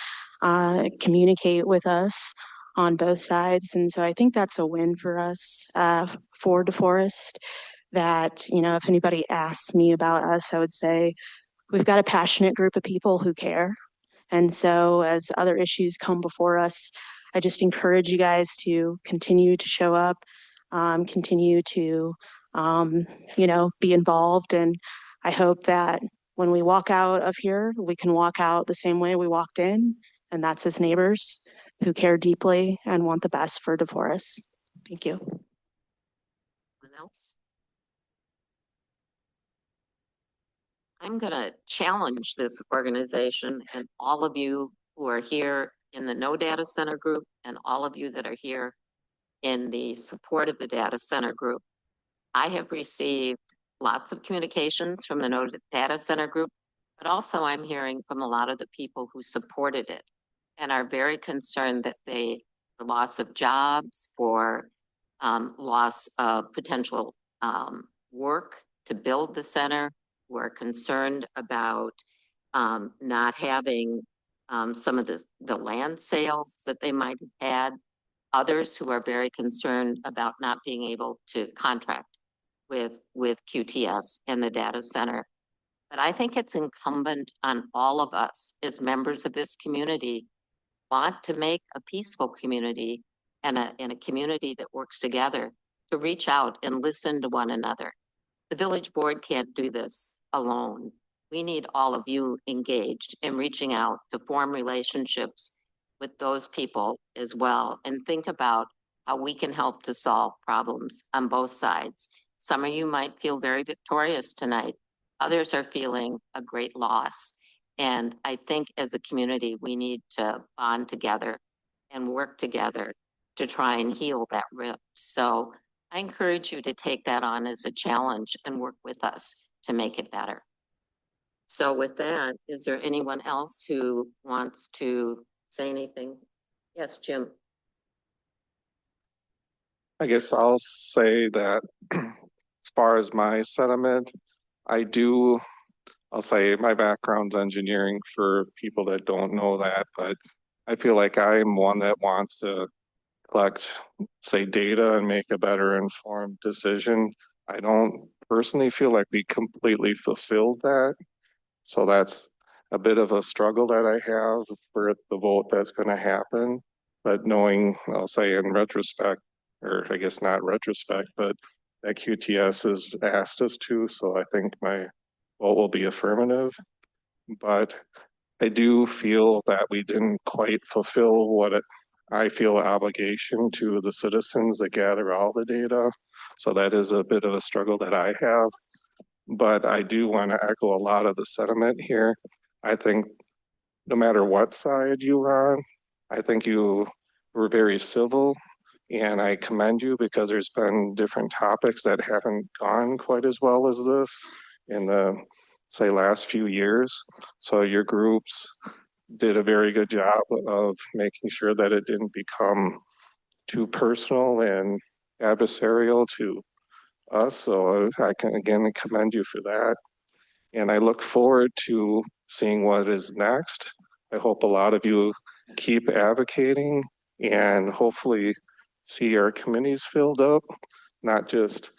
Speaker 10: communicate with us on both sides. And so I think that's a win for us for DeForest, that, if anybody asks me about us, I would say we've got a passionate group of people who care. And so as other issues come before us, I just encourage you guys to continue to show up, continue to, be involved. And I hope that when we walk out of here, we can walk out the same way we walked in, and that's as neighbors who care deeply and want the best for DeForest. Thank you.
Speaker 1: Anyone else? I'm going to challenge this organization and all of you who are here in the No Data Center group and all of you that are here in the support of the data center group. I have received lots of communications from the No Data Center group, but also I'm hearing from a lot of the people who supported it and are very concerned that the loss of jobs, for loss of potential work to build the center, who are concerned about not having some of the land sales that they might have had. Others who are very concerned about not being able to contract with QTS and the data center. But I think it's incumbent on all of us as members of this community want to make a peaceful community and a community that works together to reach out and listen to one another. The village board can't do this alone. We need all of you engaged in reaching out to form relationships with those people as well and think about how we can help to solve problems on both sides. Some of you might feel very victorious tonight. Others are feeling a great loss. And I think as a community, we need to bond together and work together to try and heal that rift. So I encourage you to take that on as a challenge and work with us to make it better. So with that, is there anyone else who wants to say anything? Yes, Jim.
Speaker 3: I guess I'll say that as far as my sentiment, I'll say my background's engineering for people that don't know that, but I feel like I'm one that wants to collect, say, data and make a better informed decision. I don't personally feel like we completely fulfilled that. So that's a bit of a struggle that I have for the vote that's going to happen. But knowing, I'll say in retrospect, or I guess not retrospect, but that QTS has asked us to, so I think my vote will be affirmative. But I do feel that we didn't quite fulfill I feel an obligation to the citizens that gather all the data. So that is a bit of a struggle that I have. But I do want to echo a lot of the sentiment here. I think no matter what side you were on, I think you were very civil, and I commend you because there's been different topics that haven't gone quite as well as this in the, say, last few years. So your groups did a very good job of making sure that it didn't become too personal and adversarial to us. So I can again commend you for that. And I look forward to seeing what is next. I hope a lot of you keep advocating and hopefully see our committees filled up, not just,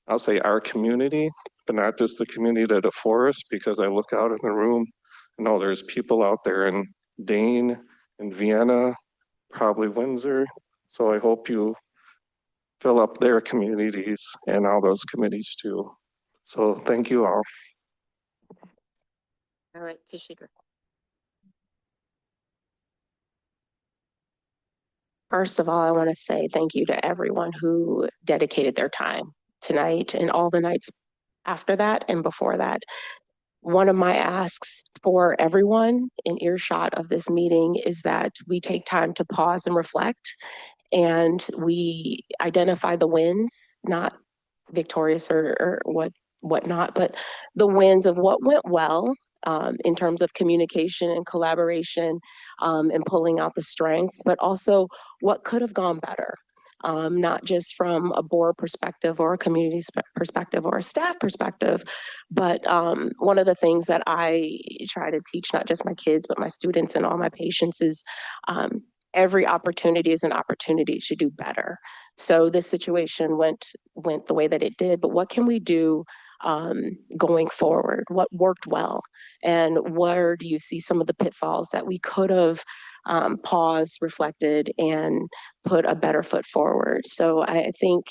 Speaker 3: I'll say our community, but not just the community to DeForest, because I look out in the room, I know there's people out there in Dane and Vienna, probably Windsor. So I hope you fill up their communities and all those committees too. So thank you all.
Speaker 1: All right, Kishida.
Speaker 12: First of all, I want to say thank you to everyone who dedicated their time tonight and all the nights after that and before that. One of my asks for everyone in earshot of this meeting is that we take time to pause and reflect, and we identify the wins, not victorious or whatnot, but the wins of what went well in terms of communication and collaboration and pulling out the strengths, but also what could have gone better. Not just from a board perspective or a community perspective or a staff perspective, but one of the things that I try to teach not just my kids, but my students and all my patients is every opportunity is an opportunity to do better. So this situation went the way that it did, but what can we do going forward? What worked well? And where do you see some of the pitfalls that we could have paused, reflected, and put a better foot forward? So I think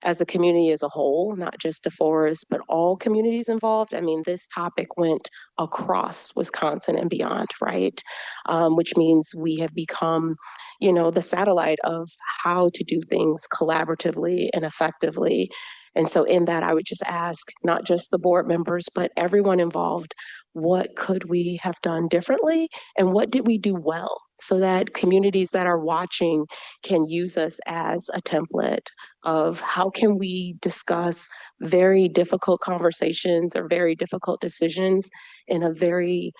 Speaker 12: as a community as a whole, not just DeForest, but all communities involved. I mean, this topic went across Wisconsin and beyond, right? Which means we have become, the satellite of how to do things collaboratively and effectively. And so in that, I would just ask not just the board members, but everyone involved, what could we have done differently? And what did we do well so that communities that are watching can use us as a template of how can we discuss very difficult conversations or very difficult decisions in a very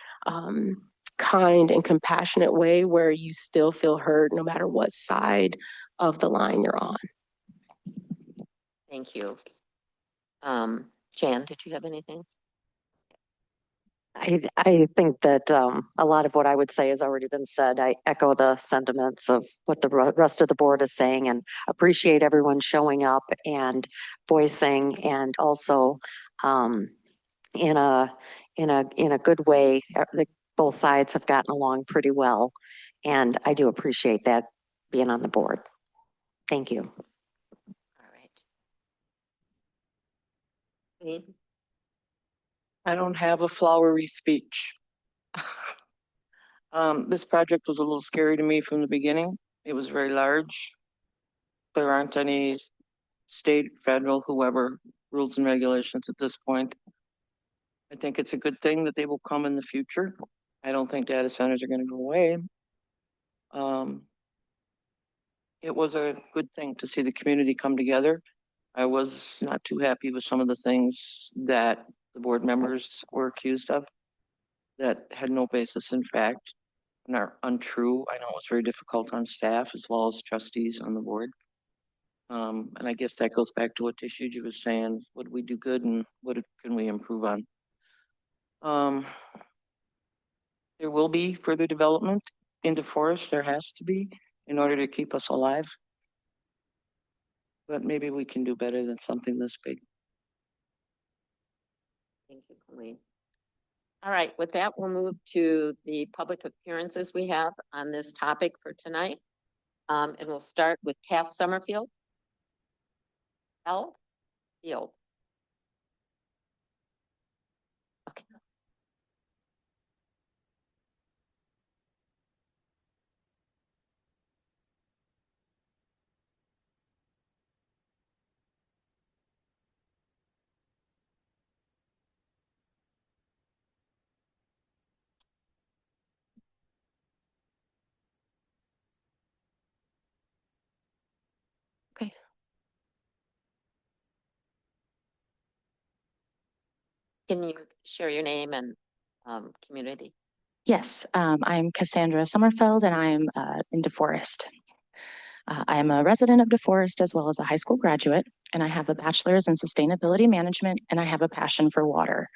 Speaker 12: kind and compassionate way where you still feel heard no matter what side of the line you're on.
Speaker 1: Thank you. Jan, did you have anything?
Speaker 4: I think that a lot of what I would say has already been said. I echo the sentiments of what the rest of the board is saying and appreciate everyone showing up and voicing, and also in a good way. Both sides have gotten along pretty well, and I do appreciate that being on the board. Thank you.
Speaker 1: All right.
Speaker 13: I don't have a flowery speech. This project was a little scary to me from the beginning. It was very large. There aren't any state, federal, whoever, rules and regulations at this point. I think it's a good thing that they will come in the future. I don't think data centers are going to go away. It was a good thing to see the community come together. I was not too happy with some of the things that the board members were accused of. that had no basis in fact and are untrue. I know it was very difficult on staff as well as trustees on the board. And I guess that goes back to what Tishuji was saying, what did we do good and what can we improve on? There will be further development into forest, there has to be, in order to keep us alive. But maybe we can do better than something this big.
Speaker 1: Thank you, Colleen. All right, with that, we'll move to the public appearances we have on this topic for tonight. And we'll start with Cass Summerfield. L. Field. Okay.
Speaker 14: Okay.
Speaker 1: Can you share your name and community?
Speaker 14: Yes, I'm Cassandra Sommerfeld and I'm in DeForest. I am a resident of DeForest as well as a high school graduate, and I have a bachelor's in sustainability management and I have a passion for water.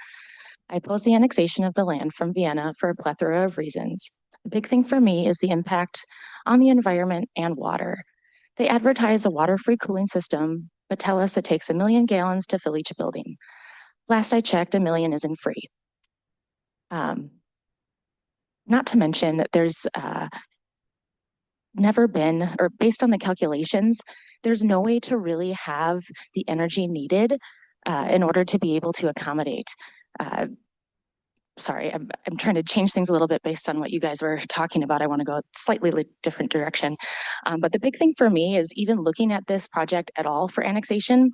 Speaker 14: I oppose the annexation of the land from Vienna for a plethora of reasons. The big thing for me is the impact on the environment and water. They advertise a water-free cooling system, but tell us it takes 1 million gallons to fill each building. Last I checked, 1 million isn't free. Not to mention that there's never been, or based on the calculations, there's no way to really have the energy needed in order to be able to accommodate. Sorry, I'm trying to change things a little bit based on what you guys were talking about. I want to go a slightly different direction. But the big thing for me is even looking at this project at all for annexation.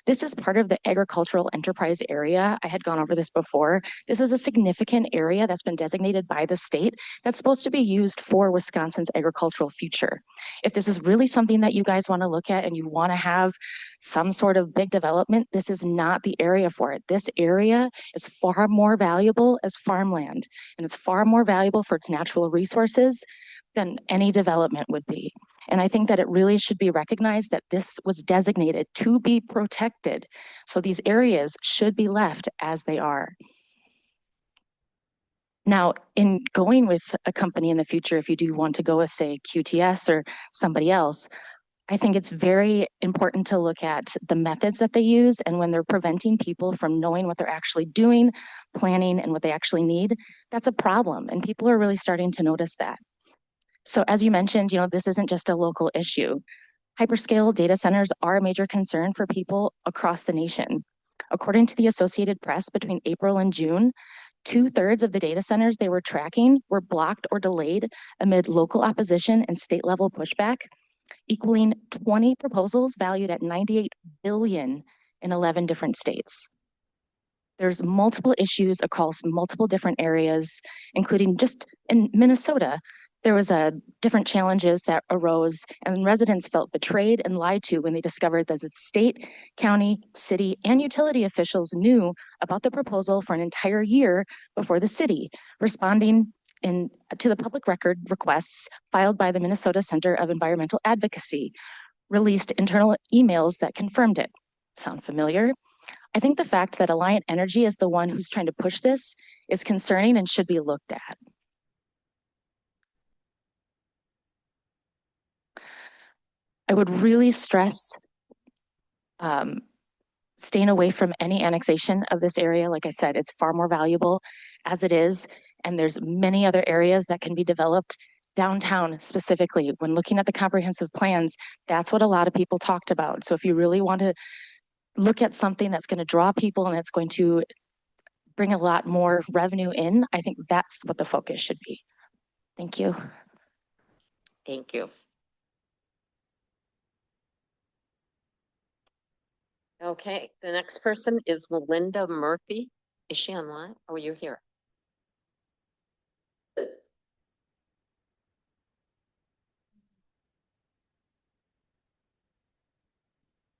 Speaker 14: This is part of the agricultural enterprise area. I had gone over this before. This is a significant area that's been designated by the state that's supposed to be used for Wisconsin's agricultural future. If this is really something that you guys want to look at and you want to have some sort of big development, this is not the area for it. This area is far more valuable as farmland, and it's far more valuable for its natural resources than any development would be. And I think that it really should be recognized that this was designated to be protected. So these areas should be left as they are. Now, in going with a company in the future, if you do want to go with, say, QTS or somebody else, I think it's very important to look at the methods that they use, and when they're preventing people from knowing what they're actually doing, planning, and what they actually need, that's a problem. And people are really starting to notice that. So as you mentioned, this isn't just a local issue. Hyperscale data centers are a major concern for people across the nation. According to the Associated Press, between April and June, 2/3 of the data centers they were tracking were blocked or delayed amid local opposition and state-level pushback, equaling 20 proposals valued at $98 billion in 11 different states. There's multiple issues across multiple different areas, including just in Minnesota, there was different challenges that arose, and residents felt betrayed and lied to when they discovered that the state, county, city, and utility officials knew about the proposal for an entire year before the city, responding to the public record requests filed by the Minnesota Center of Environmental Advocacy, released internal emails that confirmed it. Sound familiar? I think the fact that Alliant Energy is the one who's trying to push this is concerning and should be looked at. I would really stress staying away from any annexation of this area. Like I said, it's far more valuable as it is, and there's many other areas that can be developed downtown specifically. When looking at the comprehensive plans, that's what a lot of people talked about. So if you really want to look at something that's going to draw people and that's going to bring a lot more revenue in, I think that's what the focus should be. Thank you.
Speaker 1: Thank you. Okay, the next person is Melinda Murphy. Is she online? Oh, you're here.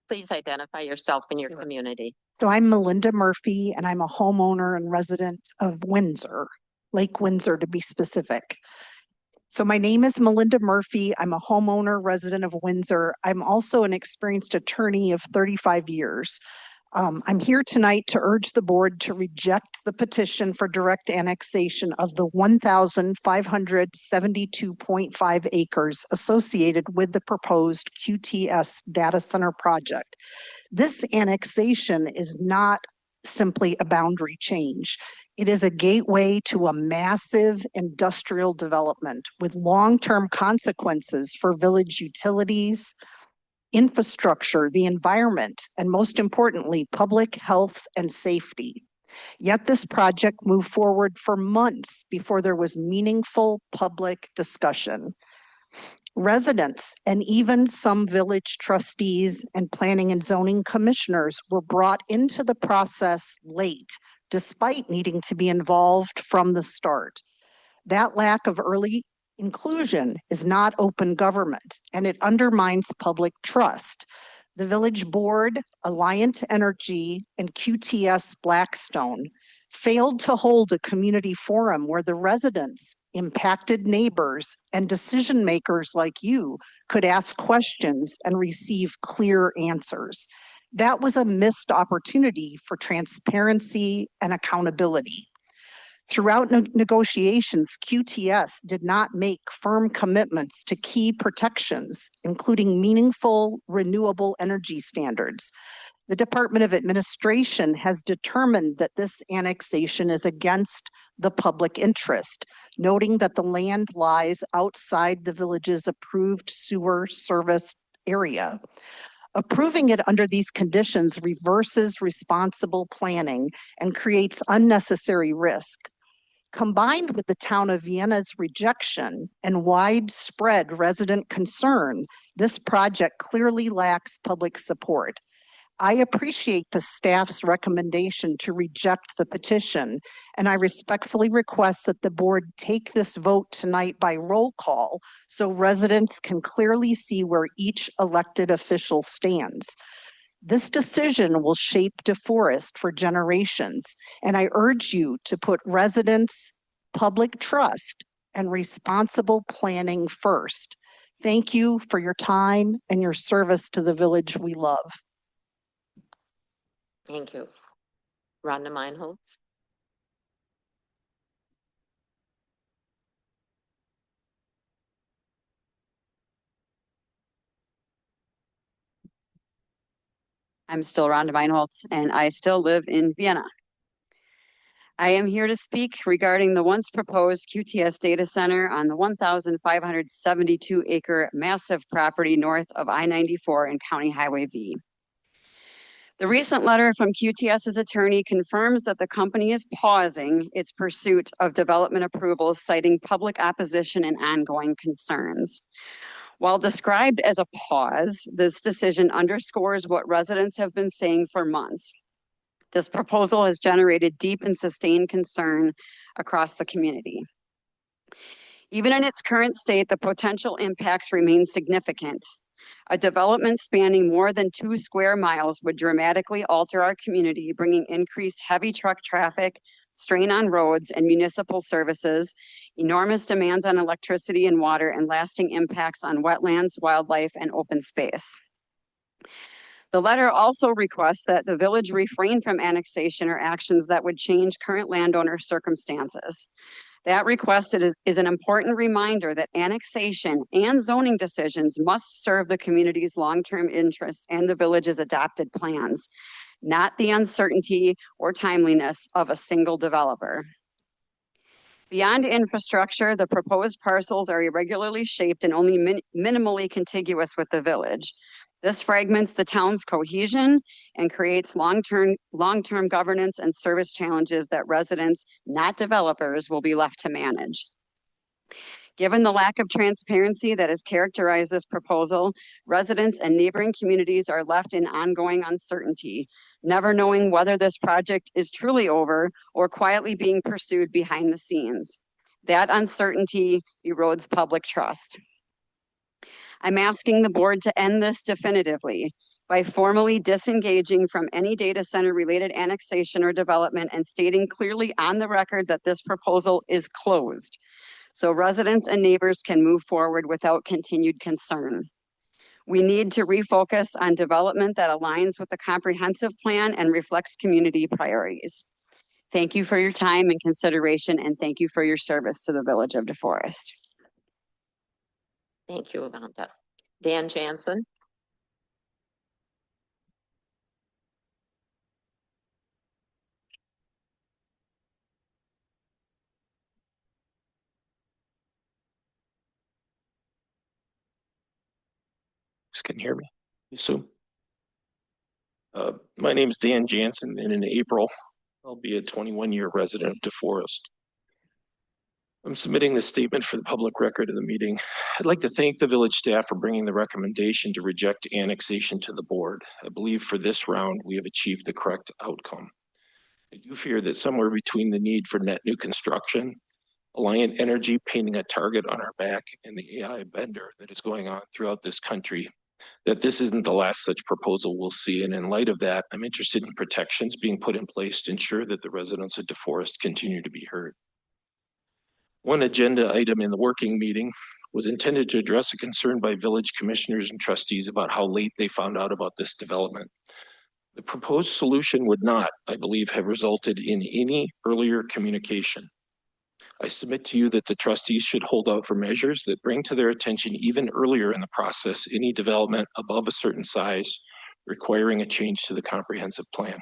Speaker 1: Please identify yourself and your community.
Speaker 15: So I'm Melinda Murphy, and I'm a homeowner and resident of Windsor, Lake Windsor to be specific. So my name is Melinda Murphy. I'm a homeowner, resident of Windsor. I'm also an experienced attorney of 35 years. I'm here tonight to urge the board to reject the petition for direct annexation of the 1,572.5 acres associated with the proposed QTS data center project. This annexation is not simply a boundary change. It is a gateway to a massive industrial development with long-term consequences for village utilities, infrastructure, the environment, and most importantly, public health and safety. Yet this project moved forward for months before there was meaningful public discussion. Residents and even some village trustees and planning and zoning commissioners were brought into the process late, despite needing to be involved from the start. That lack of early inclusion is not open government, and it undermines public trust. The village board, Alliant Energy, and QTS Blackstone failed to hold a community forum where the residents, impacted neighbors, and decision makers like you could ask questions and receive clear answers. That was a missed opportunity for transparency and accountability. Throughout negotiations, QTS did not make firm commitments to key protections, including meaningful renewable energy standards. The Department of Administration has determined that this annexation is against the public interest, noting that the land lies outside the village's approved sewer service area. Approving it under these conditions reverses responsible planning and creates unnecessary risk. Combined with the town of Vienna's rejection and widespread resident concern, this project clearly lacks public support. I appreciate the staff's recommendation to reject the petition, and I respectfully request that the board take this vote tonight by roll call so residents can clearly see where each elected official stands. This decision will shape DeForest for generations, and I urge you to put residents, public trust, and responsible planning first. Thank you for your time and your service to the village we love.
Speaker 1: Thank you. Rhonda Meinholz.
Speaker 16: I'm still Rhonda Meinholz, and I still live in Vienna. I am here to speak regarding the once proposed QTS data center on the 1,572 acre massive property north of I-94 and County Highway V. The recent letter from QTS's attorney confirms that the company is pausing its pursuit of development approvals, citing public opposition and ongoing concerns. While described as a pause, this decision underscores what residents have been saying for months. This proposal has generated deep and sustained concern across the community. Even in its current state, the potential impacts remain significant. A development spanning more than 2 square miles would dramatically alter our community, bringing increased heavy truck traffic, strain on roads and municipal services, enormous demands on electricity and water, and lasting impacts on wetlands, wildlife, and open space. The letter also requests that the village refrain from annexation or actions that would change current landowner circumstances. That request is an important reminder that annexation and zoning decisions must serve the community's long-term interests and the village's adopted plans, not the uncertainty or timeliness of a single developer. Beyond infrastructure, the proposed parcels are irregularly shaped and only minimally contiguous with the village. This fragments the town's cohesion and creates long-term governance and service challenges that residents, not developers, will be left to manage. Given the lack of transparency that has characterized this proposal, residents and neighboring communities are left in ongoing uncertainty, never knowing whether this project is truly over or quietly being pursued behind the scenes. That uncertainty erodes public trust. I'm asking the board to end this definitively. by formally disengaging from any data center related annexation or development and stating clearly on the record that this proposal is closed, so residents and neighbors can move forward without continued concern. We need to refocus on development that aligns with the comprehensive plan and reflects community priorities. Thank you for your time and consideration, and thank you for your service to the Village of DeForest.
Speaker 1: Thank you, Amanda. Dan Jansen.
Speaker 17: Can you hear me? You assume? My name is Dan Jansen, and in April, I'll be a 21-year resident of DeForest. I'm submitting this statement for the public record of the meeting. I'd like to thank the village staff for bringing the recommendation to reject annexation to the board. I believe for this round, we have achieved the correct outcome. I do fear that somewhere between the need for net new construction, Alliant Energy painting a target on our back, and the AI bender that is going on throughout this country, that this isn't the last such proposal we'll see. And in light of that, I'm interested in protections being put in place to ensure that the residents of DeForest continue to be heard. One agenda item in the working meeting was intended to address a concern by village commissioners and trustees about how late they found out about this development. The proposed solution would not, I believe, have resulted in any earlier communication. I submit to you that the trustees should hold out for measures that bring to their attention even earlier in the process any development above a certain size requiring a change to the comprehensive plan.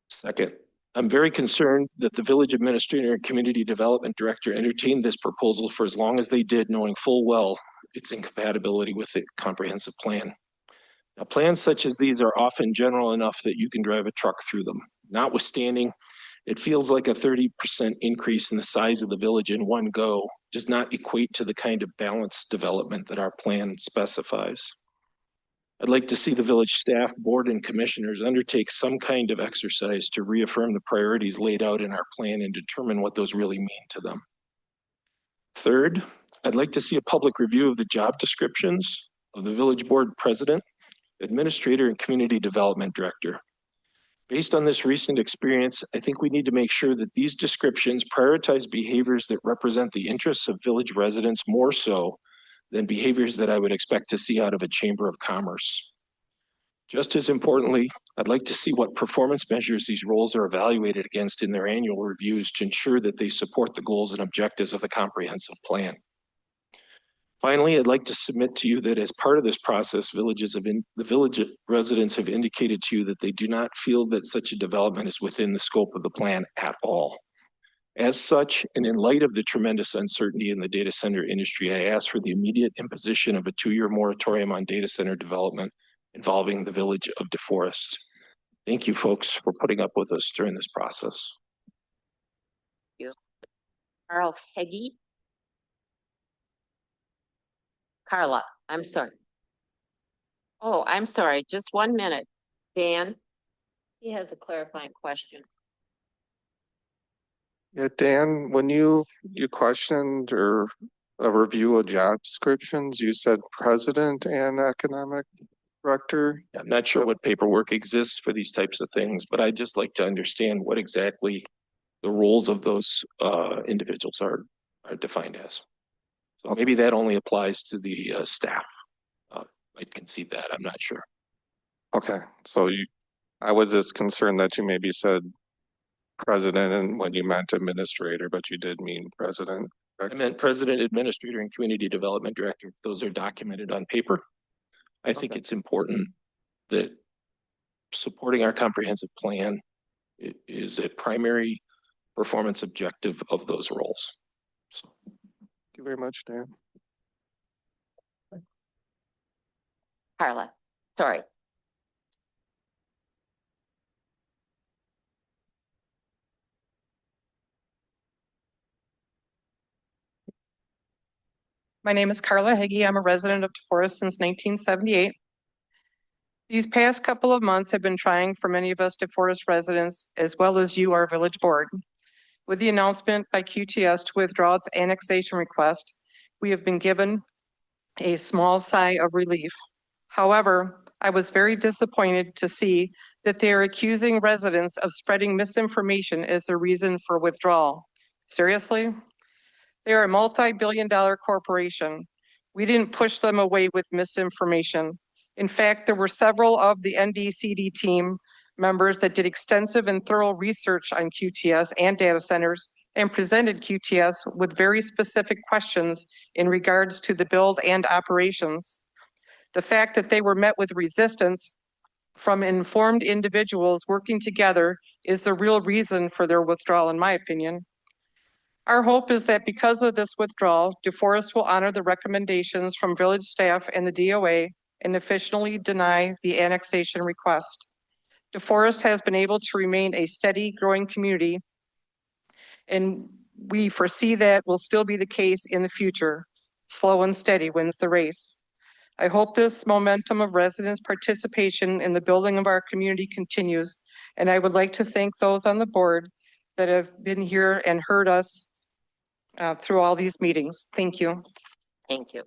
Speaker 17: Second, I'm very concerned that the village administrator and community development director entertained this proposal for as long as they did, knowing full well its incompatibility with the comprehensive plan. Now, plans such as these are often general enough that you can drive a truck through them. Notwithstanding, it feels like a 30% increase in the size of the village in one go does not equate to the kind of balanced development that our plan specifies. I'd like to see the village staff, board, and commissioners undertake some kind of exercise to reaffirm the priorities laid out in our plan and determine what those really mean to them. Third, I'd like to see a public review of the job descriptions of the village board president, administrator, and community development director. Based on this recent experience, I think we need to make sure that these descriptions prioritize behaviors that represent the interests of village residents more so than behaviors that I would expect to see out of a chamber of commerce. Just as importantly, I'd like to see what performance measures these roles are evaluated against in their annual reviews to ensure that they support the goals and objectives of the comprehensive plan. Finally, I'd like to submit to you that as part of this process, the village residents have indicated to you that they do not feel that such a development is within the scope of the plan at all. As such, and in light of the tremendous uncertainty in the data center industry, I ask for the immediate imposition of a 2-year moratorium on data center development involving the village of DeForest. Thank you, folks, for putting up with us during this process.
Speaker 1: Thank you. Carl Heggie. Carla, I'm sorry. Oh, I'm sorry. Just 1 minute. Dan, he has a clarifying question.
Speaker 3: Yeah, Dan, when you questioned or a review of job descriptions, you said president and economic director.
Speaker 17: I'm not sure what paperwork exists for these types of things, but I'd just like to understand what exactly the roles of those individuals are defined as. So maybe that only applies to the staff. I concede that, I'm not sure.
Speaker 3: Okay, so I was just concerned that you maybe said president and when you meant administrator, but you did mean president.
Speaker 17: I meant president, administrator, and community development director. Those are documented on paper. I think it's important that supporting our comprehensive plan is a primary performance objective of those roles. So.
Speaker 3: Thank you very much, Dan.
Speaker 1: Carla, sorry.
Speaker 18: My name is Carla Heggie. I'm a resident of DeForest since 1978. These past couple of months have been trying for many of us DeForest residents, as well as you, our village board. With the announcement by QTS to withdraw its annexation request, we have been given a small sigh of relief. However, I was very disappointed to see that they are accusing residents of spreading misinformation as the reason for withdrawal. Seriously? They are a multi-billion-dollar corporation. We didn't push them away with misinformation. In fact, there were several of the NDCD team members that did extensive and thorough research on QTS and data centers and presented QTS with very specific questions in regards to the build and operations. The fact that they were met with resistance from informed individuals working together is the real reason for their withdrawal, in my opinion. Our hope is that because of this withdrawal, DeForest will honor the recommendations from village staff and the DOA and officially deny the annexation request. DeForest has been able to remain a steady, growing community, and we foresee that will still be the case in the future. Slow and steady wins the race. I hope this momentum of residents' participation in the building of our community continues, and I would like to thank those on the board that have been here and heard us through all these meetings. Thank you.
Speaker 1: Thank you.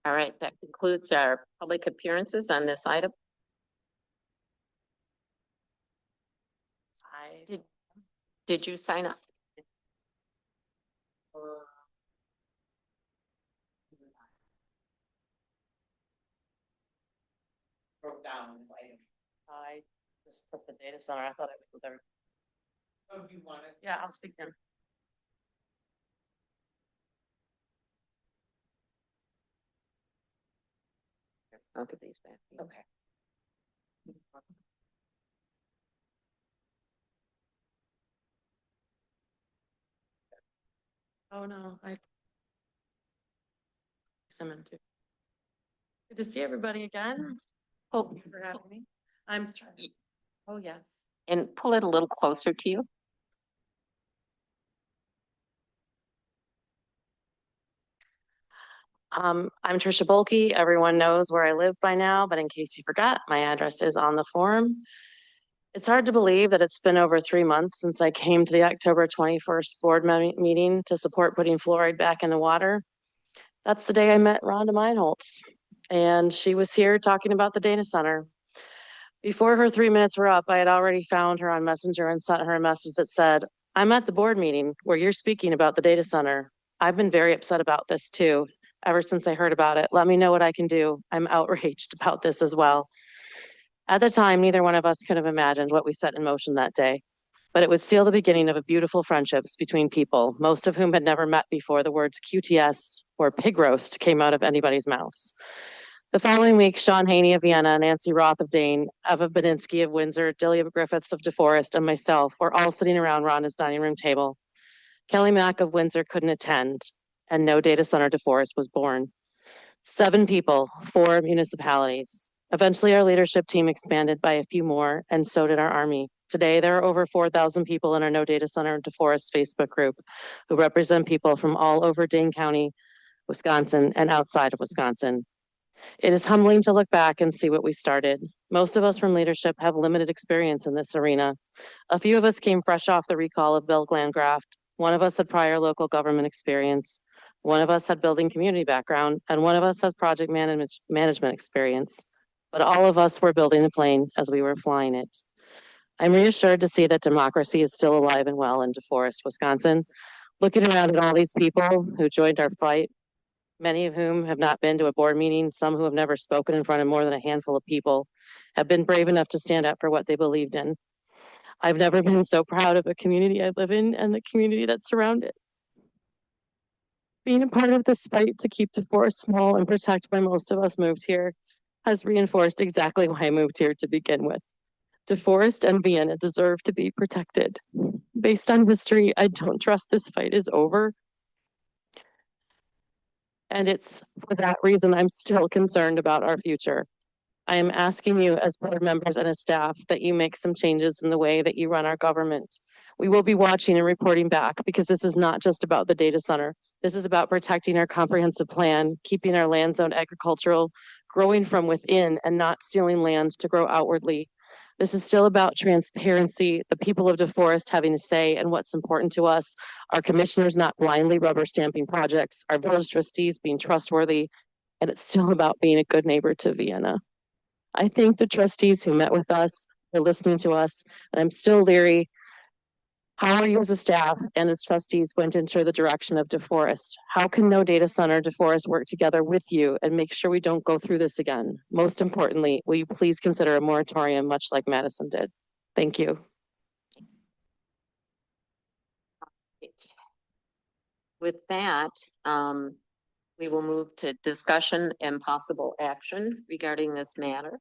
Speaker 1: All right, that concludes our public appearances on this item. Did you sign up?
Speaker 13: Broke down. I just put the data center. I thought I was with everyone. Oh, you want it? Yeah, I'll speak then.
Speaker 1: I'll give these back.
Speaker 13: Okay. Oh, no, someone too. Good to see everybody again. Hope you for having me. Oh, yes.
Speaker 1: And pull it a little closer to you.
Speaker 13: I'm Trisha Bulkey. Everyone knows where I live by now, but in case you forgot, my address is on the form. It's hard to believe that it's been over 3 months since I came to the October 21st board meeting to support putting fluoride back in the water. That's the day I met Rhonda Meinholz, and she was here talking about the data center. Before her 3 minutes were up, I had already found her on Messenger and sent her a message that said, "I'm at the board meeting where you're speaking about the data center. I've been very upset about this too, ever since I heard about it. Let me know what I can do. I'm outraged about this as well." At the time, neither one of us could have imagined what we set in motion that day, but it would seal the beginning of a beautiful friendships between people, most of whom had never met before the words QTS or pig roast came out of anybody's mouths. The following week, Sean Haney of Vienna, Nancy Roth of Dane, Eva Bedinsky of Windsor, Delia Griffiths of DeForest, and myself were all sitting around Rhonda's dining room table. Kelly Mack of Windsor couldn't attend, and no data center DeForest was born. 7 people, 4 municipalities. Eventually, our leadership team expanded by a few more, and so did our Army. Today, there are over 4,000 people in our No Data Center DeForest Facebook group who represent people from all over Dane County, Wisconsin, and outside of Wisconsin. It is humbling to look back and see what we started. Most of us from leadership have limited experience in this arena. A few of us came fresh off the recall of Bill Landgraft. One of us had prior local government experience. One of us had building community background, and one of us has project management experience. But all of us were building the plane as we were flying it. I'm reassured to see that democracy is still alive and well in DeForest, Wisconsin. Looking around at all these people who joined our fight, many of whom have not been to a board meeting, some who have never spoken in front of more than a handful of people, have been brave enough to stand up for what they believed in. I've never been so proud of a community I live in and the community that's surrounded. Being a part of this fight to keep DeForest small and protect why most of us moved here has reinforced exactly why I moved here to begin with. DeForest and Vienna deserve to be protected. Based on history, I don't trust this fight is over. And it's for that reason I'm still concerned about our future. I am asking you as board members and as staff that you make some changes in the way that you run our government. We will be watching and reporting back because this is not just about the data center. This is about protecting our comprehensive plan, keeping our land zone agricultural, growing from within and not stealing land to grow outwardly. This is still about transparency, the people of DeForest having a say in what's important to us, our commissioners not blindly rubber stamping projects, our village trustees being trustworthy,
Speaker 12: and it's still about being a good neighbor to Vienna. I thank the trustees who met with us, for listening to us, and I'm still leery. How are you as a staff and as trustees going to ensure the direction of DeForest? How can No Data Center DeForest work together with you and make sure we don't go through this again? Most importantly, will you please consider a moratorium much like Madison did? Thank you.
Speaker 1: With that, we will move to discussion and possible action regarding this matter.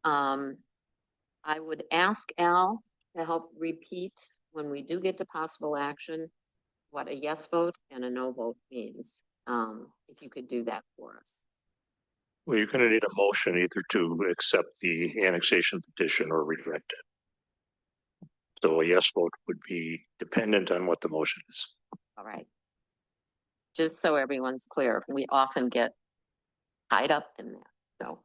Speaker 1: I would ask Al to help repeat when we do get to possible action, what a yes vote and a no vote means. If you could do that for us.
Speaker 19: Well, you're going to need a motion either to accept the annexation petition or reject it. So a yes vote would be dependent on what the motion is.
Speaker 1: All right. Just so everyone's clear, we often get tied up in that. So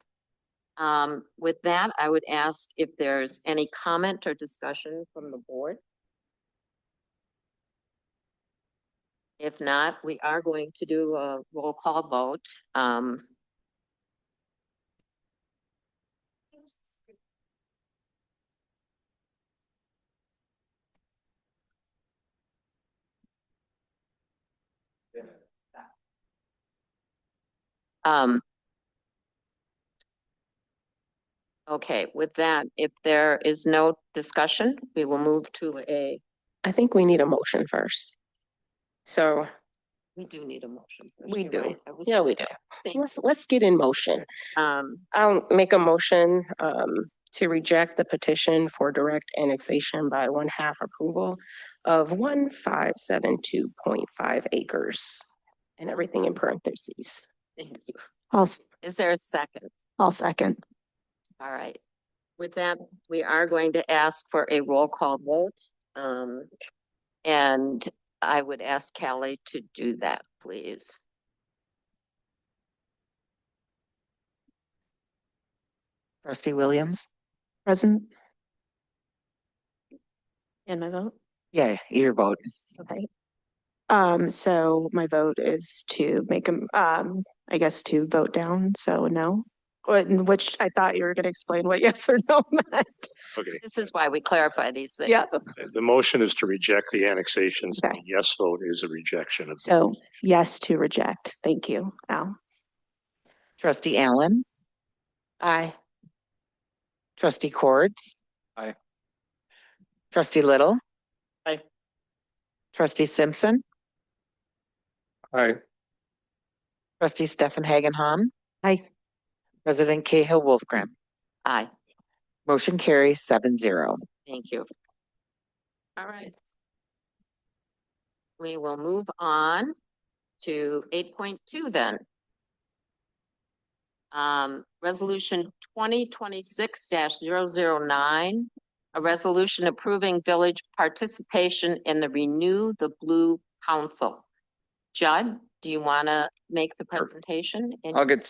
Speaker 1: with that, I would ask if there's any comment or discussion from the board. If not, we are going to do a roll call vote. Okay, with that, if there is no discussion, we will move to
Speaker 12: I think we need a motion first. So
Speaker 1: we do need a motion. first,
Speaker 12: we
Speaker 1: you're
Speaker 12: do.
Speaker 1: right. I was-
Speaker 12: Yeah, we do.
Speaker 1: Thanks.
Speaker 12: Let's get in motion. I'll make a motion to reject the petition for direct annexation by 1/2 approval of 1572.5 acres and everything in parentheses.
Speaker 1: Thank you.
Speaker 15: I'll,
Speaker 1: Is there a second?
Speaker 15: I'll second.
Speaker 1: All right. With that, we are going to ask for a roll call vote. And I would ask Callie to do that, please.
Speaker 9: Trustee Williams?
Speaker 15: Present.
Speaker 10: And my vote?
Speaker 9: Yeah, your vote.
Speaker 10: Okay. So my vote is to make them, I guess to vote down, so no. Which I thought you were gonna explain what yes or no meant.
Speaker 19: Okay.
Speaker 1: This is why we clarify these things.
Speaker 10: Yeah,
Speaker 19: The motion is to reject the annexations.
Speaker 10: Okay.
Speaker 19: The yes vote is a rejection of.
Speaker 10: so yes to reject. Thank you, Al.
Speaker 9: Trustee Allen?
Speaker 12: Aye.
Speaker 9: Trustee Cords?
Speaker 5: Aye.
Speaker 9: Trustee Little?
Speaker 13: Aye.
Speaker 9: Trustee Simpson?
Speaker 3: Aye.
Speaker 9: Trustee Stefan Hagenham?
Speaker 15: Aye.
Speaker 9: President Cahill Wolfgram?
Speaker 1: Aye.
Speaker 9: Motion carries 7-0.
Speaker 1: Thank you. All right. We will move on to 8.2 then. Resolution 2026-009, a resolution approving village participation in the Renew the Blue Council. Judd, do you want to make the presentation? And
Speaker 6: I'll give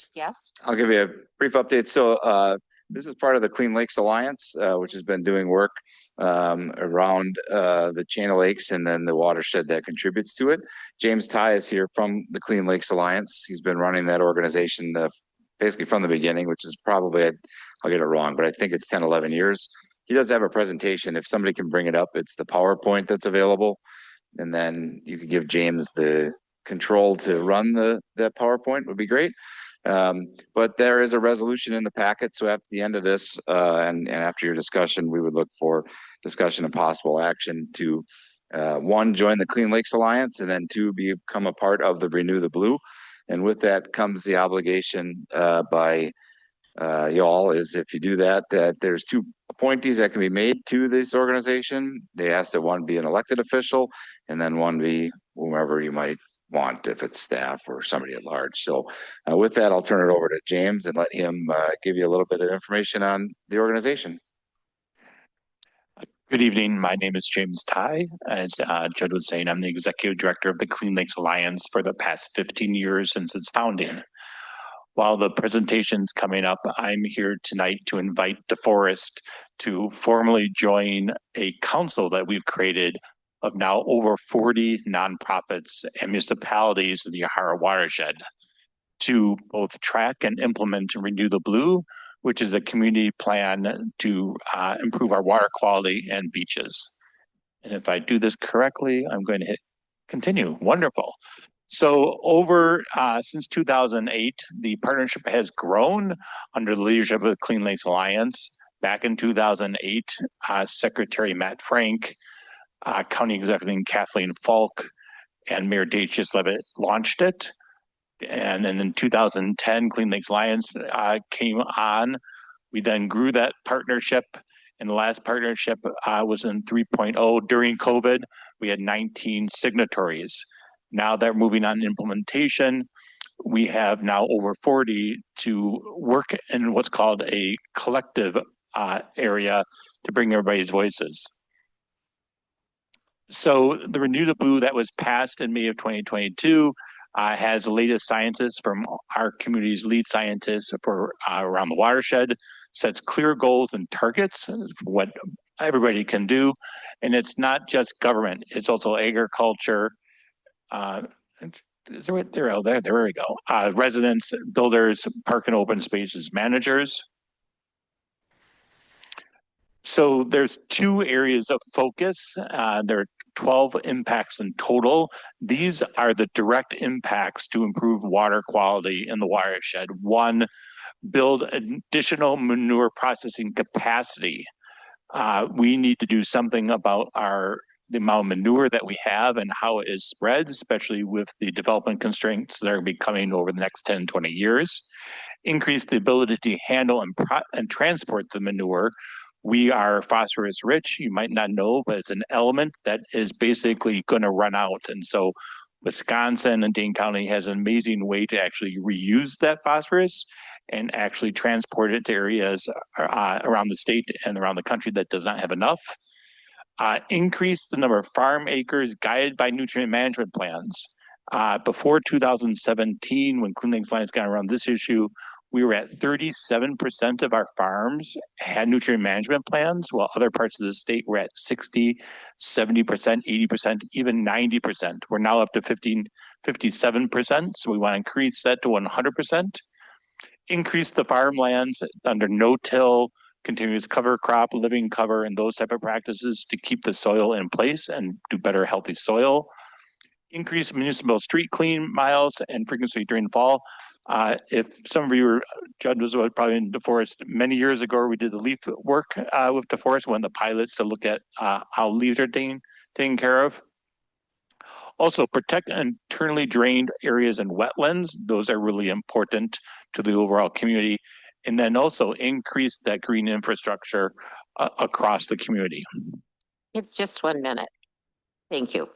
Speaker 6: you a brief update. So this is part of the Clean Lakes Alliance, which has been doing work around the Channel Lakes and then the watershed that contributes to it. James Ty is here from the Clean Lakes Alliance. He's been running that organization basically from the beginning, which is probably, I'll get it wrong, but I think it's 10, 11 years. He does have a presentation. If somebody can bring it up, it's the PowerPoint that's available. And then you could give James the control to run that PowerPoint would be great. But there is a resolution in the packet. So at the end of this and after your discussion, we would look for discussion and possible action to one, join the Clean Lakes Alliance, and then two, become a part of the Renew the Blue. And with that comes the obligation by y'all is if you do that there's two appointees that can be made to this organization. They ask that one be an elected official and then one be whomever you might want, if it's staff or somebody at large. So with that, I'll turn it over to James and let him give you a little bit of information on the organization.
Speaker 20: Good evening. My name is James Ty. As Judd was saying, I'm the executive director of the Clean Lakes Alliance for the past 15 years since its founding. While the presentation's coming up, I'm here tonight to invite DeForest to formally join a council that we've created of now over 40 nonprofits and municipalities in the Yahara watershed. to both track and implement Renew the Blue, which is a community plan to improve our water quality and beaches. And if I do this correctly, I'm going to hit continue. Wonderful. So since 2008, the partnership has grown under the leadership of the Clean Lakes Alliance. Back in 2008, Secretary Matt Frank, County Executive Kathleen Falk, and Mayor Dave Levitt launched it. And then in 2010, Clean Lakes Alliance came on. We then grew that partnership. And the last partnership was in 3.0 during COVID. We had 19 signatories. Now they're moving on implementation. We have now over 40 to work in what's called a collective area to bring everybody's voices. So the Renew the Blue that was passed in May of 2022 has the latest scientists from our community's lead scientists for around the watershed, sets clear goals and targets for what everybody can do. And it's not just government, it's also agriculture. Is there, there we go. Residents, builders, park and open spaces managers. So there's 2 areas of focus. There are 12 impacts in total. These are the direct impacts to improve water quality in the watershed. 1, build additional manure processing capacity. We need to do something about the amount of manure that we have and how it is spread, especially with the development constraints that are going to be coming over the next 10, 20 years. Increase the ability to handle and transport the manure. We are phosphorus rich. You might not know, but it's an element that is basically going to run out. And so Wisconsin and Dane County has an amazing way to actually reuse that phosphorus and actually transport it to areas around the state and around the country that does not have enough. Increase the number of farm acres guided by nutrient management plans. Before 2017, when Clean Lakes Alliance got around this issue, we were at 37% of our farms had nutrient management plans, while other parts of the state were at 60, 70%, 80%, even 90%. We're now up to 57%, so we want to increase that to 100%. Increase the farmlands under no-till, continuous cover crop, living cover, and those type of practices to keep the soil in place and do better healthy soil. Increase municipal street clean miles and frequency during fall. If some of you were judges probably in DeForest many years ago, we did the leaf work with DeForest, one of the pilots to look at how leaves are taken care of. Also, protect internally drained areas and wetlands. Those are really important to the overall community. And then also increase that green infrastructure across the community.
Speaker 1: It's just 1 minute. Thank you.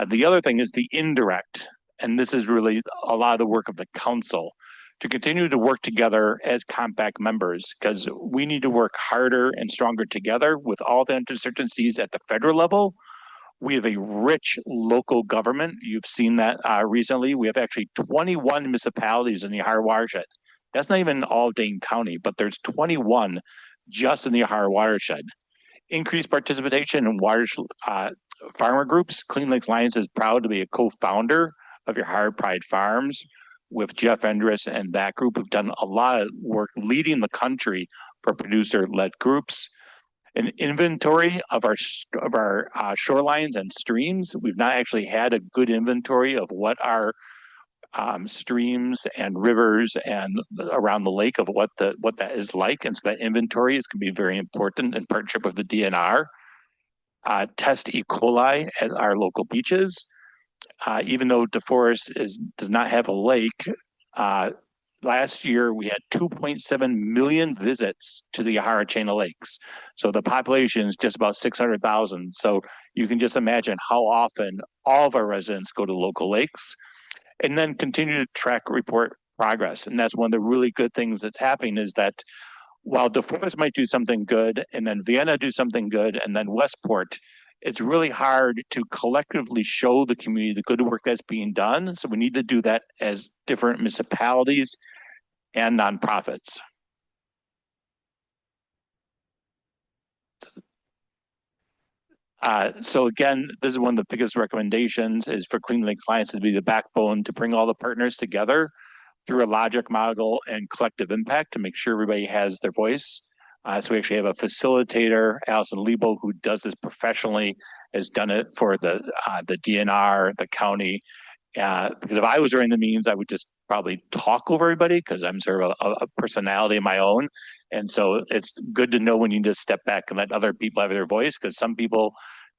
Speaker 20: The other thing is the indirect, and this is really a lot of the work of the council to continue to work together as compact members, because we need to work harder and stronger together with all the insurgencies at the federal level. We have a rich local government. You've seen that recently. We have actually 21 municipalities in the Yahara watershed. That's not even all Dane County, but there's 21 just in the Yahara watershed. Increased participation in farmer groups. Clean Lakes Alliance is proud to be a co-founder of Yahara Pride Farms with Jeff Endress, and that group have done a lot of work leading the country for producer-led groups. An inventory of our shorelines and streams. We've not actually had a good inventory of what our streams and rivers and around the lake of what that is like. And so that inventory is going to be very important in partnership with the DNR. Test E. coli at our local beaches. Even though DeForest does not have a lake, last year we had 2.7 million visits to the Yahara chain of lakes. So the population is just about 600,000. So you can just imagine how often all of our residents go to local lakes. And then continue to track, report progress. And that's one of the really good things that's happening is that while DeForest might do something good, and then Vienna do something good, and then Westport, it's really hard to collectively show the community the good work that's being done. So we need to do that as different municipalities and nonprofits. So again, this is one of the biggest recommendations is for Clean Lakes Alliance to be the backbone to bring all the partners together through a logic model and collective impact to make sure everybody has their voice. So we actually have a facilitator, Allison Lebo, who does this professionally, has done it for the DNR, the county. Because if I was running the meetings, I would just probably talk over everybody because I'm sort of a personality of my own. And so it's good to know when you just step back and let other people have their voice, because some people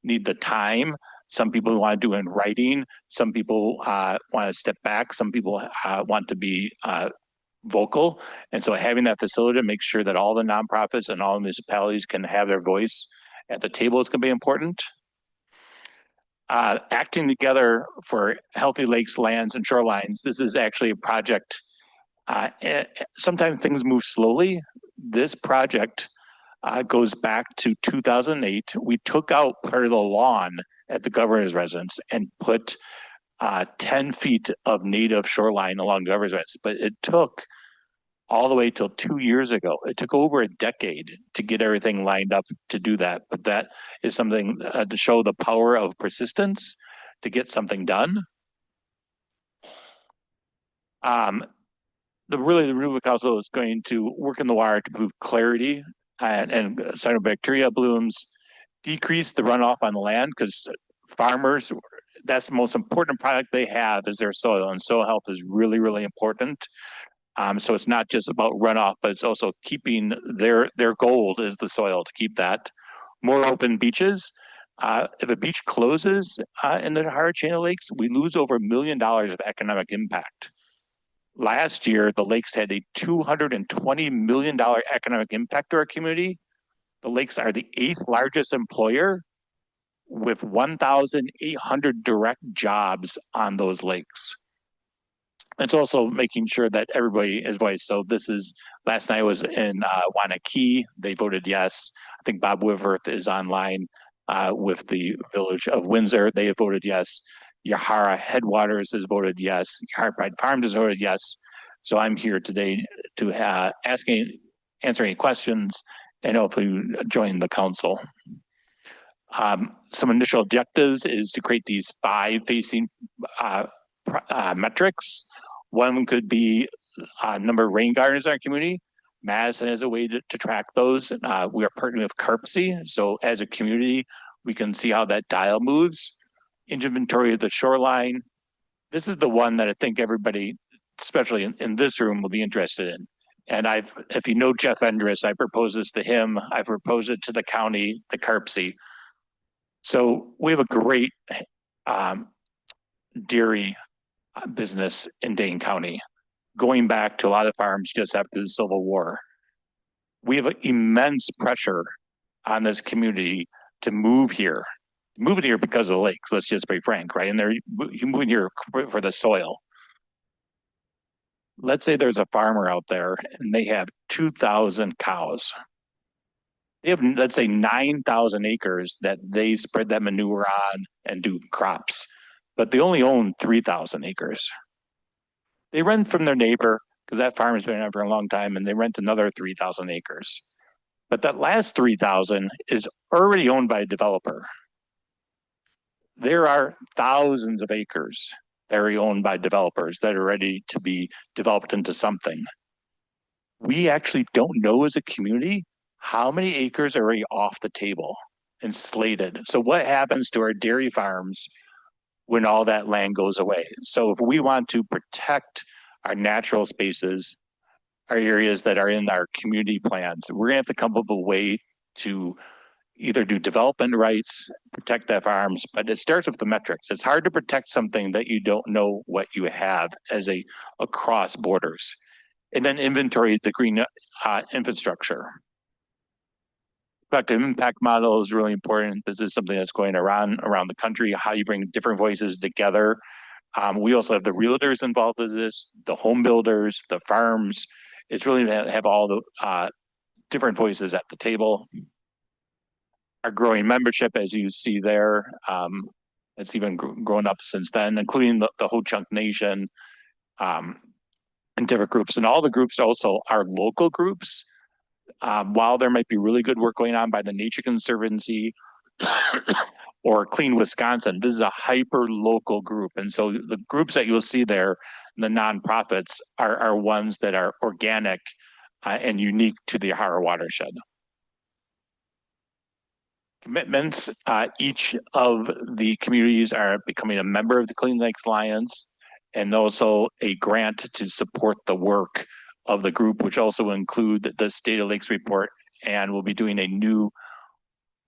Speaker 20: need the time. Some people want to do it in writing. Some people want to step back. Some people want to be vocal. And so having that facility to make sure that all the nonprofits and all the municipalities can have their voice at the table is going to be important. Acting together for healthy lakes, lands, and shorelines. This is actually a project. Sometimes things move slowly. This project goes back to 2008. We took out part of the lawn at the governor's residence and put 10 feet of native shoreline along the governor's residence, but it took all the way till 2 years ago. It took over a decade to get everything lined up to do that. But that is something to show the power of persistence to get something done. The Renewable Council is going to work in the wire to improve clarity and cyanobacteria blooms, decrease the runoff on the land, because farmers, that's the most important product they have is their soil, and soil health is really, really important. So it's not just about runoff, but it's also keeping their gold is the soil, to keep that. More open beaches. If a beach closes in the higher chain of lakes, we lose over $1 million of economic impact. Last year, the lakes had a $220 million economic impact to our community. The lakes are the 8th largest employer with 1,800 direct jobs on those lakes. It's also making sure that everybody is voiced. So this is, last night was in Wanakee. They voted yes. I think Bob Wiverth is online with the village of Windsor. They have voted yes. Yahara Headwaters has voted yes. Yahara Pride Farms has voted yes. So I'm here today to answer any questions and hopefully join the council. Some initial objectives is to create these 5 facing metrics. One could be number of rain gardens in our community. Madison has a way to track those. We are partnering with CARPC. So as a community, we can see how that dial moves. Inventory of the shoreline. This is the one that I think everybody, especially in this room, will be interested in. And if you know Jeff Endress, I proposed this to him. I proposed it to the county, the CARPC. So we have a great dairy business in Dane County, going back to a lot of farms just after the Civil War. We have immense pressure on this community to move here. Moving here because of the lakes, let's just be frank, right? And you moving here for the soil. Let's say there's a farmer out there and they have 2,000 cows. They have, let's say, 9,000 acres that they spread that manure on and do crops, but they only own 3,000 acres. They rent from their neighbor because that farm has been around for a long time, and they rent another 3,000 acres. But that last 3,000 is already owned by a developer. There are thousands of acres that are owned by developers that are ready to be developed into something. We actually don't know as a community how many acres are already off the table and slated. So what happens to our dairy farms when all that land goes away? So if we want to protect our natural spaces, our areas that are in our community plans, we're gonna have to come up with a way to either do development rights, protect that farms, but it starts with the metrics. It's hard to protect something that you don't know what you have as across borders. And then inventory the green infrastructure. Collective impact model is really important. This is something that's going around the country, how you bring different voices together. We also have the realtors involved in this, the home builders, the farms. It's really to have all the different voices at the table. Our growing membership, as you see there, it's even grown up since then, including the Ho Chunk Nation and different groups. And all the groups also are local groups. While there might be really good work going on by the Nature Conservancy, or Clean Wisconsin. This is a hyper local group. And so the groups that you'll see there, the nonprofits, are ones that are organic and unique to the Yahara watershed. Commitments, each of the communities are becoming a member of the Clean Lakes Alliance, and also a grant to support the work of the group, which also include the State of Lakes report. And we'll be doing a new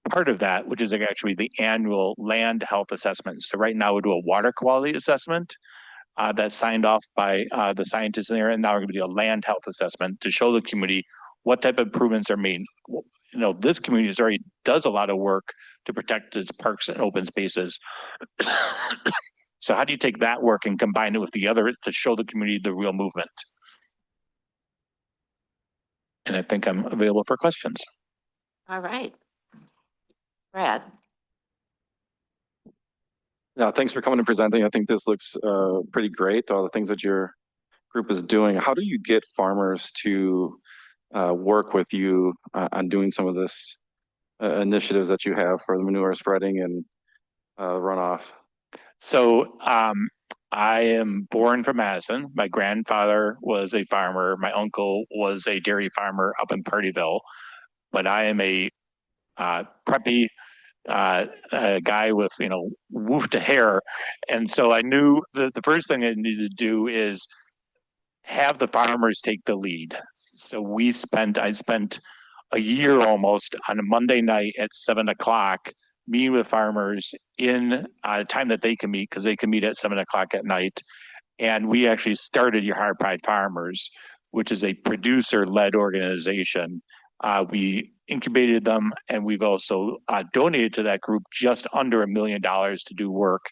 Speaker 20: part of that, which is actually the annual land health assessment. So right now we do a water quality assessment that's signed off by the scientists in there, and now we're going to do a land health assessment to show the community what type of improvements are made. You know, this community has already does a lot of work to protect its parks and open spaces. So how do you take that work and combine it with the other to show the community the real movement? And I think I'm available for questions.
Speaker 1: All right. Brad.
Speaker 5: Yeah, thanks for coming and presenting. I think this looks pretty great, all the things that your group is doing. How do you get farmers to work with you on doing some of this initiatives that you have for the manure spreading and runoff?
Speaker 20: So I am born from Madison. My grandfather was a farmer. My uncle was a dairy farmer up in Partyville. But I am a preppy a guy with, you know, woofed hair. And so I knew that the first thing I needed to do is have the farmers take the lead. So I spent a year almost on a Monday night at 7 o'clock meeting with farmers in a time that they can meet, because they can meet at 7 o'clock at night. And we actually started Yahara Pride Farmers, which is a producer-led organization. We incubated them, and we've also donated to that group just under $1 million to do work.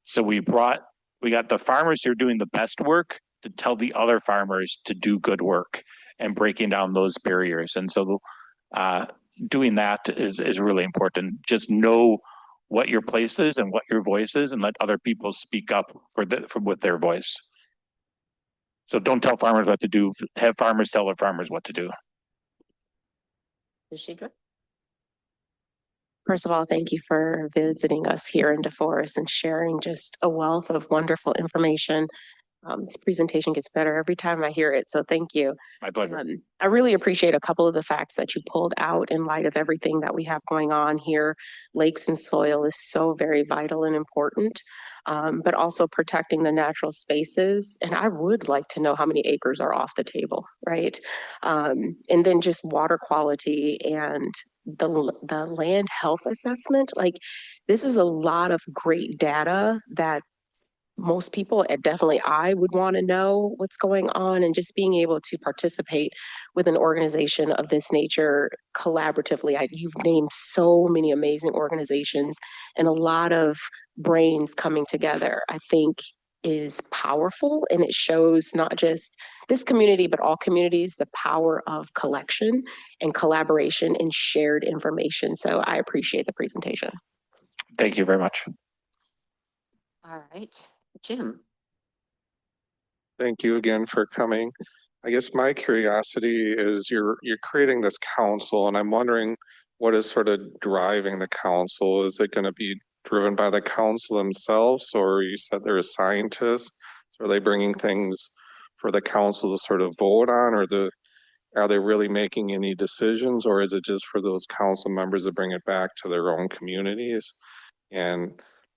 Speaker 20: So we got the farmers who are doing the best work to tell the other farmers to do good work and breaking down those barriers. And so doing that is really important. Just know what your place is and what your voice is, and let other people speak up with their voice. So don't tell farmers what to do. Have farmers tell their farmers what to do.
Speaker 1: Deshidra?
Speaker 12: First of all, thank you for visiting us here in DeForest and sharing just a wealth of wonderful information. This presentation gets better every time I hear it, so thank you.
Speaker 20: My pleasure.
Speaker 12: I really appreciate a couple of the facts that you pulled out in light of everything that we have going on here. Lakes and soil is so very vital and important, but also protecting the natural spaces. And I would like to know how many acres are off the table, right? And then just water quality and the land health assessment. Like, this is a lot of great data that most people, and definitely I, would want to know what's going on, and just being able to participate with an organization of this nature collaboratively. You've named so many amazing organizations, and a lot of brains coming together, I think, is powerful, and it shows not just this community, but all communities, the power of collection and collaboration and shared information. So I appreciate the presentation.
Speaker 20: Thank you very much.
Speaker 1: All right. Jim.
Speaker 3: Thank you again for coming. I guess my curiosity is you're creating this council, and I'm wondering what is sort of driving the council. Is it going to be driven by the council themselves, or you said there are scientists? So are they bringing things for the council to sort of vote on, or are they really making any decisions, or is it just for those council members to bring it back to their own communities? And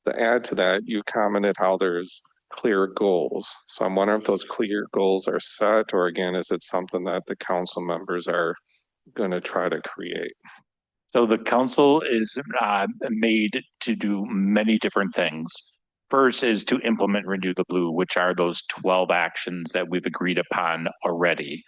Speaker 3: to add to that, you commented how there's clear goals. So I'm wondering if those clear goals are set, or again, is it something that the council members are going to try to create?
Speaker 20: So the council is made to do many different things. First is to implement Renew the Blue, which are those 12 actions that we've agreed upon already.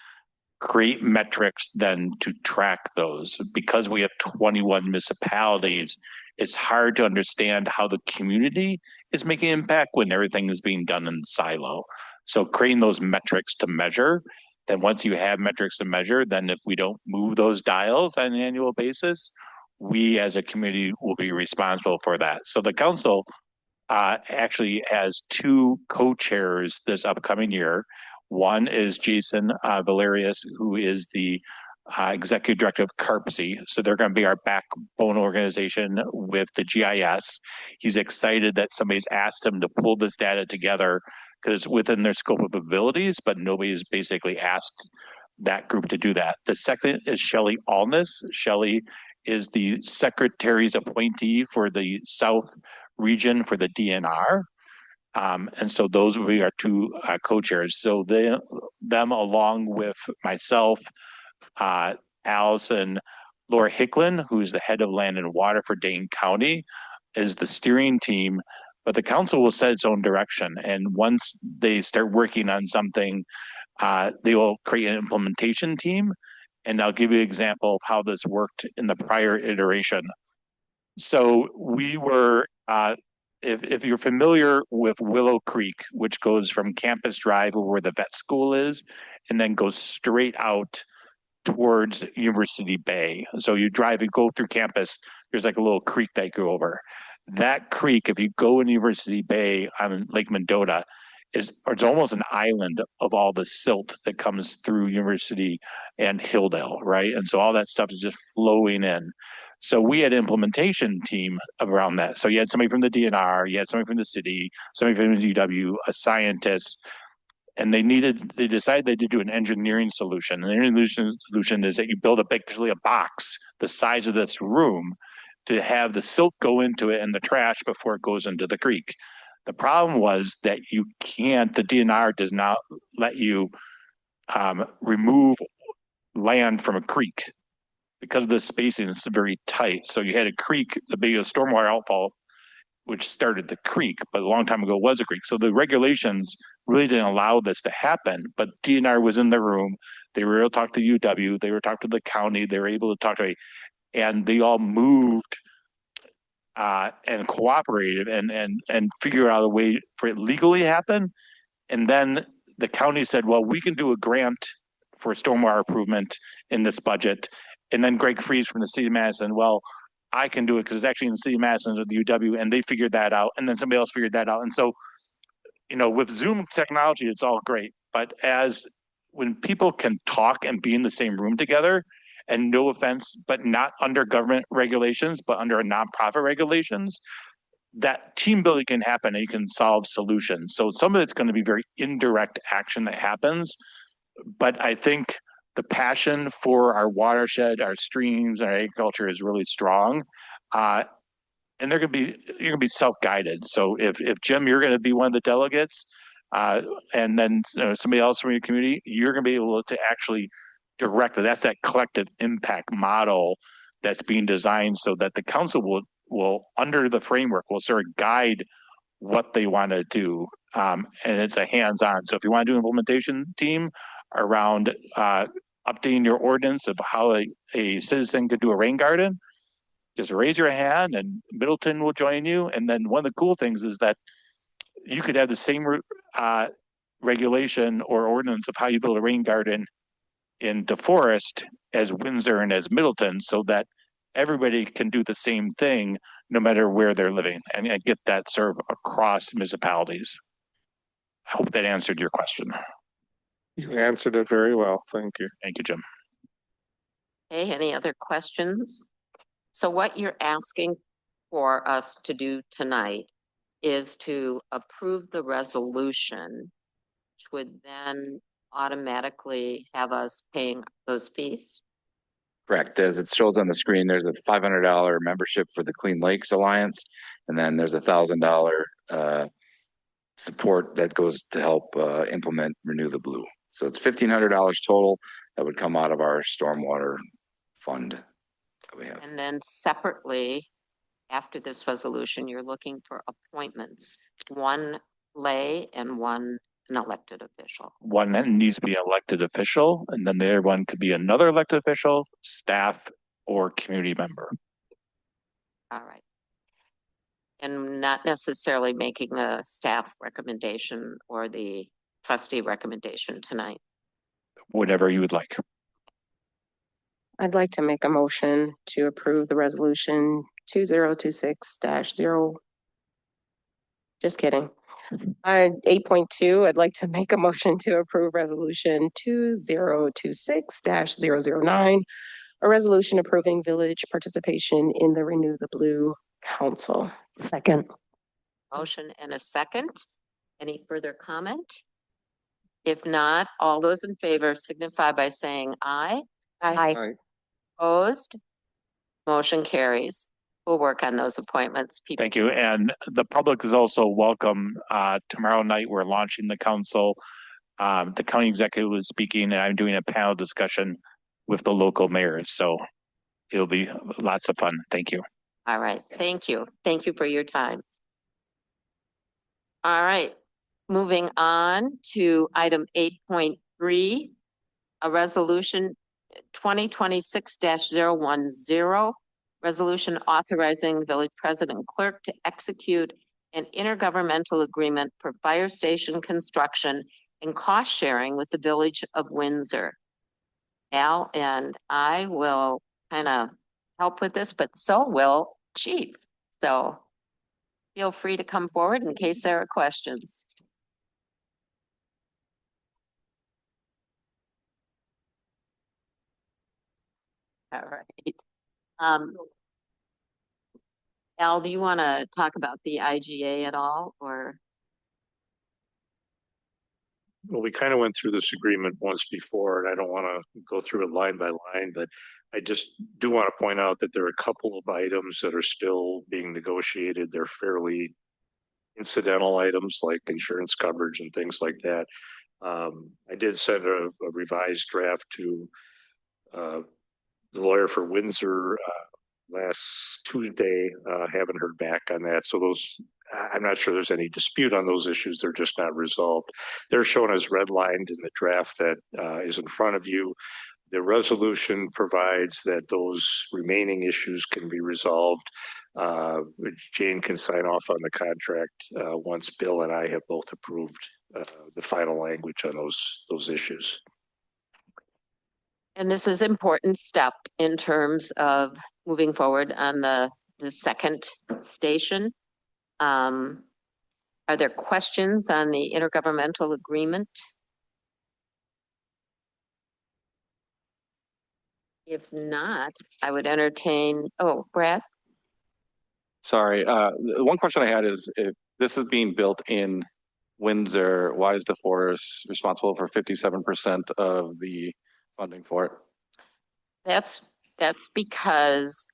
Speaker 20: Create metrics then to track those. Because we have 21 municipalities, it's hard to understand how the community is making impact when everything is being done in silo. So creating those metrics to measure, then once you have metrics to measure, then if we don't move those dials on an annual basis, we as a community will be responsible for that. So the council actually has two co-chairs this upcoming year. One is Jason Valerius, who is the executive director of CARPSI. So they're going to be our backbone organization with the GIS. He's excited that somebody's asked him to pull this data together because it's within their scope of abilities, but nobody's basically asked that group to do that. The second is Shelley Allness. Shelley is the secretary's appointee for the South region for the DNR. And so those will be our two co-chairs. So them along with myself, Allison, Laura Hicklin, who's the head of land and water for Dane County, is the steering team, but the council will set its own direction. And once they start working on something, they will create an implementation team. And I'll give you an example of how this worked in the prior iteration. So we were, if you're familiar with Willow Creek, which goes from Campus Drive where the vet school is, and then goes straight out towards University Bay. So you drive and go through campus, there's like a little creek that you go over. That creek, if you go in University Bay on Lake Mendota, it's almost an island of all the silt that comes through University and Hilldale, right? And so all that stuff is just flowing in. So we had an implementation team around that. So you had somebody from the DNR, you had somebody from the city, somebody from the DW, a scientist, and they decided they had to do an engineering solution. And the engineering solution is that you build basically a box the size of this room to have the silt go into it and the trash before it goes into the creek. The problem was that the DNR does not let you remove land from a creek because of the spacing. It's very tight. So you had a creek, the biggest stormwater outfall, which started the creek, but a long time ago was a creek. So the regulations really didn't allow this to happen, but DNR was in the room. They were able to talk to UW, they were talk to the county, they were able to talk to, and they all moved and cooperated and figured out a way for it legally to happen. And then the county said, well, we can do a grant for stormwater improvement in this budget. And then Greg Fries from the city of Madison, well, I can do it because it's actually in the city of Madison or the UW, and they figured that out. And then somebody else figured that out. And so, with Zoom technology, it's all great. But when people can talk and be in the same room together, and no offense, but not under government regulations, but under a nonprofit regulations, that team building can happen and you can solve solutions. So some of it's going to be very indirect action that happens. But I think the passion for our watershed, our streams, our agriculture is really strong. And you're going to be self-guided. So if Jim, you're going to be one of the delegates, and then somebody else from your community, you're going to be able to actually direct. That's that collective impact model that's being designed so that the council will under the framework will sort of guide what they want to do. And it's a hands-on. So if you want to do an implementation team around updating your ordinance of how a citizen could do a rain garden, just raise your hand and Middleton will join you. And then one of the cool things is that you could have the same regulation or ordinance of how you build a rain garden in DeForest as Windsor and as Middleton, so that everybody can do the same thing no matter where they're living and get that sort of across municipalities. I hope that answered your question.
Speaker 3: You answered it very well. Thank you.
Speaker 20: Thank you, Jim.
Speaker 1: Okay, any other questions? So what you're asking for us to do tonight is to approve the resolution, which would then automatically have us paying those fees?
Speaker 6: Correct. As it shows on the screen, there's a $500 membership for the Clean Lakes Alliance, and then there's $1,000 support that goes to help implement Renew the Blue. So it's $1,500 total that would come out of our stormwater fund that we have.
Speaker 1: And then separately, after this resolution, you're looking for appointments, one lay and one an elected official.
Speaker 20: One needs to be an elected official, and then the other one could be another elected official, staff, or community member.
Speaker 1: All right. And not necessarily making the staff recommendation or the trustee recommendation tonight.
Speaker 20: Whatever you would like.
Speaker 12: I'd like to make a motion to approve the resolution 2026-0. Just kidding. On 8.2, I'd like to make a motion to approve resolution 2026-009, a resolution approving village participation in the Renew the Blue Council.
Speaker 4: Second.
Speaker 1: Motion and a second. Any further comment? If not, all those in favor signify by saying aye.
Speaker 4: Aye.
Speaker 1: Opposed? Motion carries. We'll work on those appointments. People.
Speaker 20: Thank you. And the public is also welcome. Tomorrow night, we're launching the council. The county executive is speaking, and I'm doing a panel discussion with the local mayors. So it'll be lots of fun. Thank you.
Speaker 1: All right. Thank you. Thank you for your time. All right. Moving on to item 8.3, a resolution 2026-010, resolution authorizing village president clerk to execute an intergovernmental agreement for fire station construction and cost sharing with the village of Windsor. Al and I will kind of help with this, but so will Chief. So feel free to come forward in case there are questions. All right. Al, do you want to talk about the IGA at all, or?
Speaker 19: Well, we kind of went through this agreement once before, and I don't want to go through it line by line, but I just do want to point out that there are a couple of items that are still being negotiated. They're fairly incidental items like insurance coverage and things like that. I did send a revised draft to the lawyer for Windsor last Tuesday. Haven't heard back on that. So those, I'm not sure there's any dispute on those issues. They're just not resolved. They're shown as redlined in the draft that is in front of you. The resolution provides that those remaining issues can be resolved. Jane can sign off on the contract once Bill and I have both approved the final language on those issues.
Speaker 1: And this is an important step in terms of moving forward on the second station. Are there questions on the intergovernmental agreement? If not, I would entertain, oh, Brad?
Speaker 5: Sorry, the one question I had is if this is being built in Windsor, why is DeForest responsible for 57% of the funding for it?
Speaker 1: That's because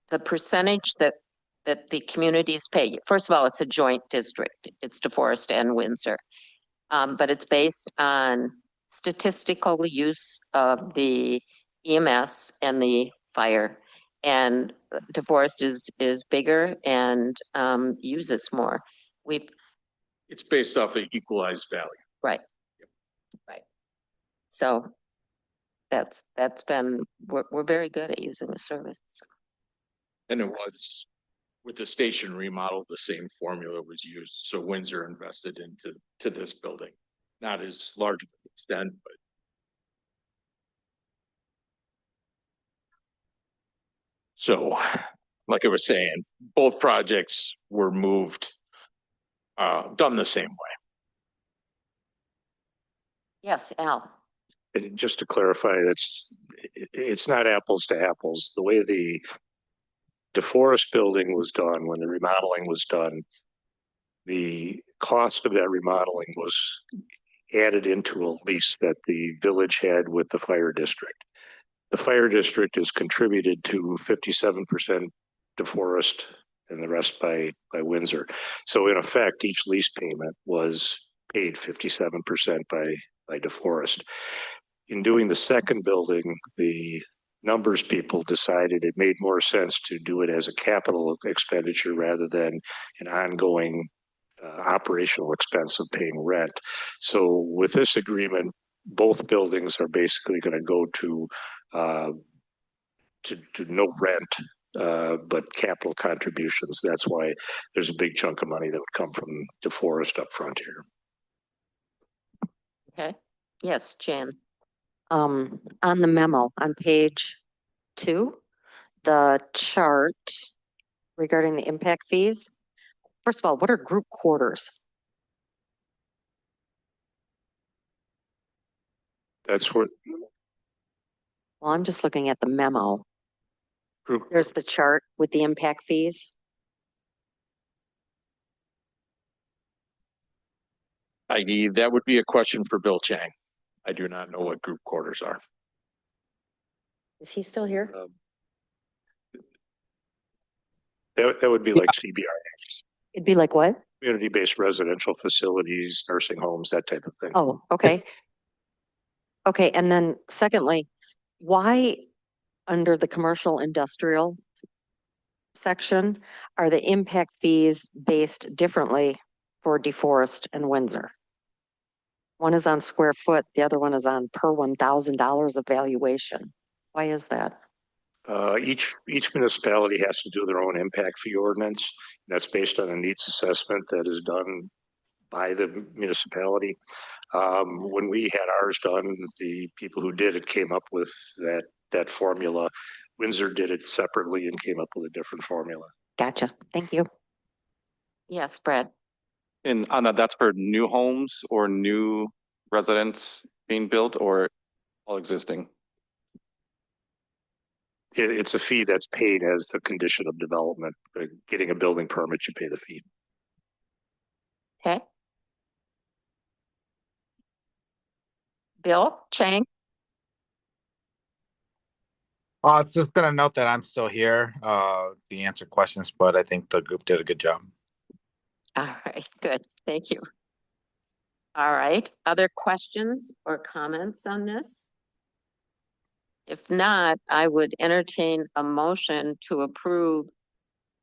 Speaker 1: the percentage that the communities pay, first of all, it's a joint district. It's DeForest and Windsor. But it's based on statistical use of the EMS and the fire. And DeForest is bigger and uses more.
Speaker 17: It's based off of equalized value.
Speaker 1: Right. Right. So that's been, we're very good at using the service.
Speaker 17: And it was with the station remodel, the same formula was used. So Windsor invested into this building, not as large of an extent, but. So, like I was saying, both projects were moved, done the same way.
Speaker 1: Yes, Al.
Speaker 19: And just to clarify, it's not apples to apples. The way the DeForest building was done, when the remodeling was done, the cost of that remodeling was added into a lease that the village had with the fire district. The fire district is contributed to 57% DeForest and the rest by Windsor. So in effect, each lease payment was paid 57% by DeForest. In doing the second building, the numbers people decided it made more sense to do it as a capital expenditure rather than an ongoing operational expense of paying rent. So with this agreement, both buildings are basically going to go to no rent, but capital contributions. That's why there's a big chunk of money that would come from DeForest up front here.
Speaker 1: Okay. Yes, Jan.
Speaker 4: On the memo on page 2, the chart regarding the impact fees. First of all, what are group quarters?
Speaker 19: That's what
Speaker 4: Well, I'm just looking at the memo.
Speaker 19: group,
Speaker 4: There's the chart with the impact fees.
Speaker 17: That would be a question for Bill Chang. I do not know what group quarters are.
Speaker 4: Is he still here?
Speaker 19: that would be like CBR,
Speaker 4: It'd be like what?
Speaker 19: community-based residential facilities, nursing homes, that type of thing.
Speaker 4: Oh, okay. Okay, and then secondly, why under the commercial industrial section are the impact fees based differently for DeForest and Windsor? One is on square foot, the other one is on per $1,000 of valuation. Why is that?
Speaker 19: Each municipality has to do their own impact fee ordinance. That's based on a needs assessment that is done by the municipality. When we had ours done, the people who did it came up with that formula. Windsor did it separately and came up with a different formula.
Speaker 4: Gotcha. Thank you.
Speaker 1: Yes, Brad.
Speaker 5: And on that's for new homes or new residents being built or all existing?
Speaker 19: It's a fee that's paid as the condition of development. Getting a building permit, you pay the fee.
Speaker 1: Okay. Bill Chang.
Speaker 11: It's just gonna note that I'm still here, to answer questions, but I think the group did a good job.
Speaker 1: All right, good. Thank you. All right, other questions or comments on this? If not, I would entertain a motion to approve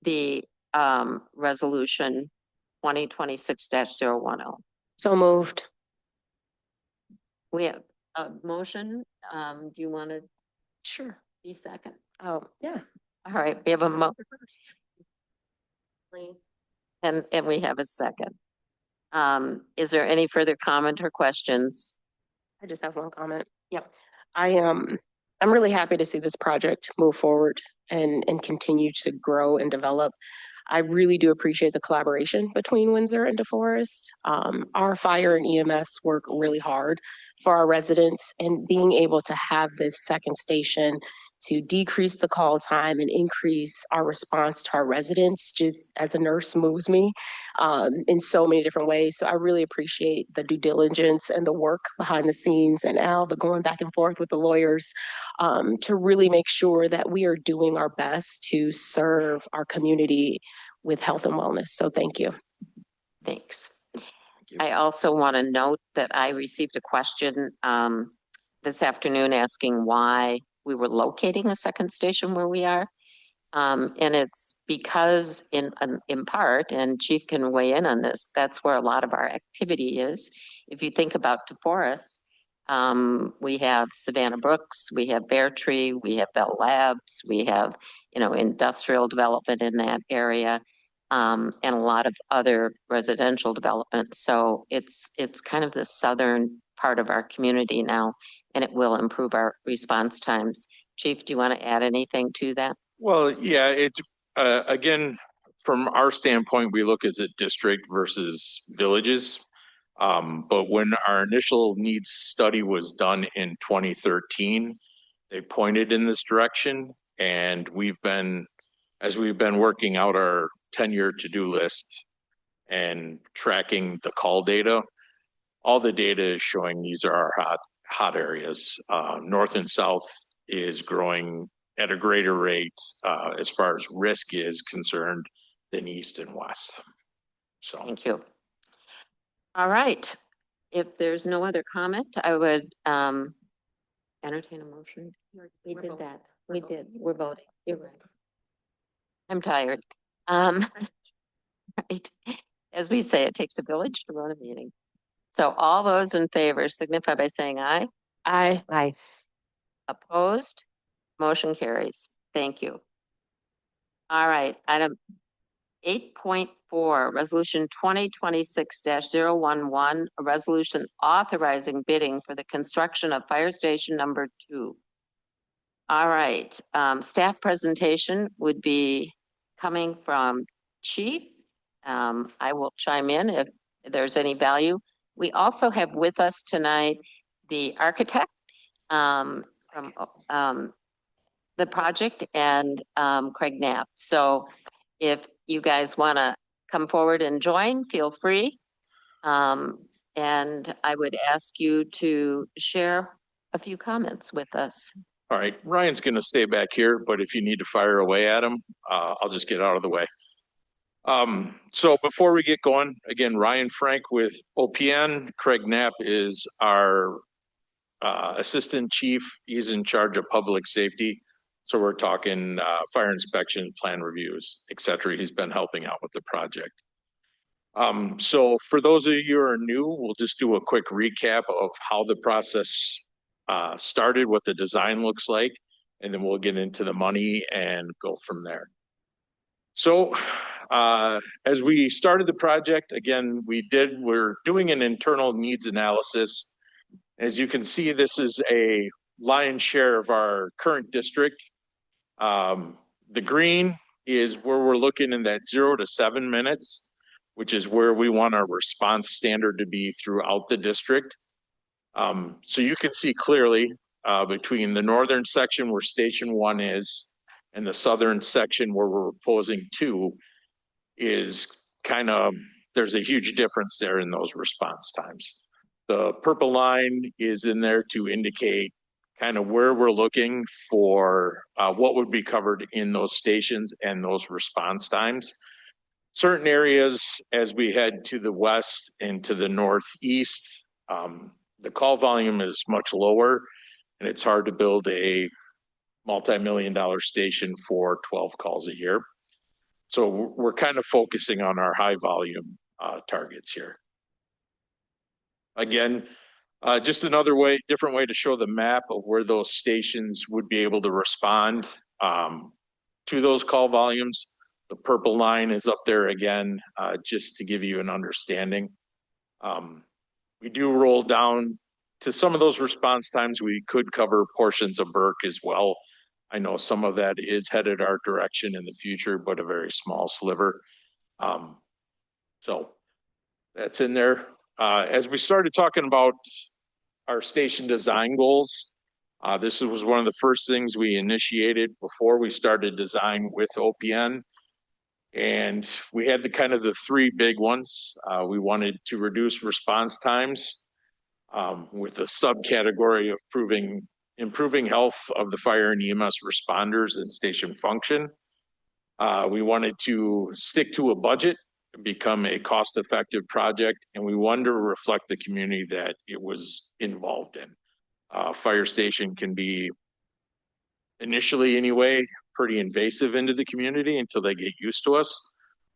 Speaker 1: the resolution 2026-010.
Speaker 12: So moved.
Speaker 1: We have a motion. Do you want to?
Speaker 12: Sure.
Speaker 1: Be second?
Speaker 12: Oh, yeah.
Speaker 1: All right, we have a mo. And we have a second. Is there any further comment or questions?
Speaker 12: I just have one comment. Yep. I'm really happy to see this project move forward and continue to grow and develop. I really do appreciate the collaboration between Windsor and DeForest. Our fire and EMS work really hard for our residents, and being able to have this second station to decrease the call time and increase our response to our residents, just as a nurse, moves me in so many different ways. So I really appreciate the due diligence and the work behind the scenes, and Al, the going back and forth with the lawyers to really make sure that we are doing our best to serve our community with health and wellness. So thank you.
Speaker 1: Thanks. I also want to note that I received a question this afternoon asking why we were locating a second station where we are. And it's because in part, and Chief can weigh in on this, that's where a lot of our activity is. If you think about DeForest, we have Savannah Brooks, we have Bear Tree, we have Bell Labs, we have, industrial development in that area, and a lot of other residential development. So it's kind of the southern part of our community now, and it will improve our response times. Chief, do you want to add anything to that?
Speaker 17: Well, yeah, again, from our standpoint, we look as a district versus villages. But when our initial needs study was done in 2013, they pointed in this direction, and as we've been working out our 10-year to-do list and tracking the call data, all the data is showing these are our hot areas. North and south is growing at a greater rate as far as risk is concerned than east and west. So
Speaker 1: thank you. All right. If there's no other comment, I would entertain a motion. We did that. We did. We're voting. You're right. I'm tired. Right. As we say, it takes a village to run a meeting. So all those in favor signify by saying aye.
Speaker 12: Aye.
Speaker 4: Aye.
Speaker 1: Opposed? Motion carries. Thank you. All right. Item 8.4, Resolution 2026-011, a resolution authorizing bidding for the construction of Fire Station number 2. All right. Staff presentation would be coming from Chief. I will chime in if there's any value. We also have with us tonight the architect from the project and Craig Knapp. So if you guys want to come forward and join, feel free. And I would ask you to share a few comments with us.
Speaker 17: All right, Ryan's going to stay back here, but if you need to fire away at him, I'll just get out of the way. So before we get going, again, Ryan Frank with OPN. Craig Knapp is our assistant chief. He's in charge of public safety. So we're talking fire inspection, plan reviews, et cetera. He's been helping out with the project. So for those of you who are new, we'll just do a quick recap of how the process started, what the design looks like, and then we'll get into the money and go from there. So as we started the project, again, we're doing an internal needs analysis. As you can see, this is a lion's share of our current district. The green is where we're looking in that 0 to 7 minutes, which is where we want our response standard to be throughout the district. So you can see clearly between the northern section where Station 1 is and the southern section where we're proposing 2 is there's a huge difference there in those response times. The purple line is in there to indicate kind of where we're looking for what would be covered in those stations and those response times. Certain areas, as we head to the west and to the northeast, the call volume is much lower, and it's hard to build a multi-million-dollar station for 12 calls a year. So we're kind of focusing on our high volume targets here. Again, just another different way to show the map of where those stations would be able to respond to those call volumes. The purple line is up there again, just to give you an understanding. We do roll down to some of those response times. We could cover portions of Burke as well. I know some of that is headed our direction in the future, but a very small sliver. So that's in there. As we started talking about our station design goals, this was one of the first things we initiated before we started design with OPN. And we had the 3 big ones. We wanted to reduce response times with a subcategory of improving health of the fire and EMS responders and station function. We wanted to stick to a budget, become a cost-effective project, and we wanted to reflect the community that it was involved in. Fire station can be, initially anyway, pretty invasive into the community until they get used to us.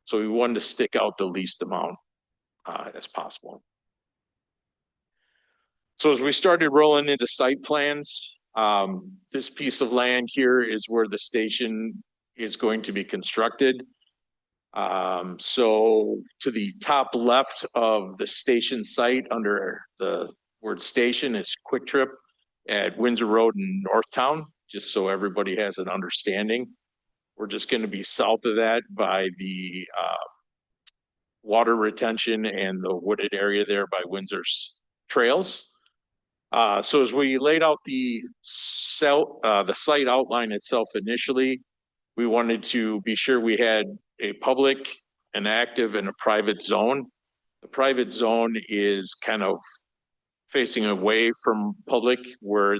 Speaker 17: So we wanted to stick out the least amount as possible. So as we started rolling into site plans, this piece of land here is where the station is going to be constructed. So to the top left of the station site under the word station is Quick Trip at Windsor Road in Northtown, just so everybody has an understanding. We're just going to be south of that by the water retention and the wooded area there by Windsor's trails. So as we laid out the site outline itself initially, we wanted to be sure we had a public, an active, and a private zone. The private zone is kind of facing away from public, where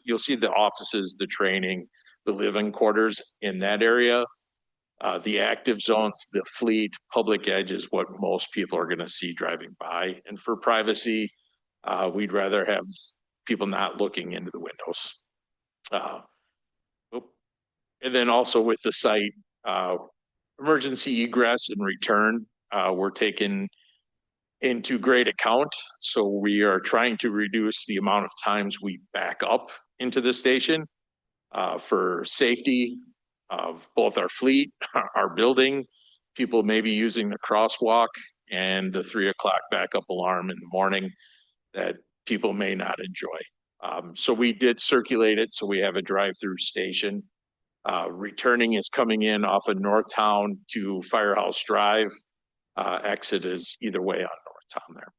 Speaker 17: you'll see the offices, the training, the living quarters in that area. The active zones, the fleet, public edge is what most people are going to see driving by. And for privacy, we'd rather have people not looking into the windows. And then also with the site, emergency egress and return were taken into great account. So we are trying to reduce the amount of times we back up into the station for safety of both our fleet, our building, people maybe using the crosswalk, and the 3 o'clock backup alarm in the morning that people may not enjoy. So we did circulate it. So we have a drive-through station. Returning is coming in off of Northtown to Firehouse Drive. Exit is either way on Northtown there.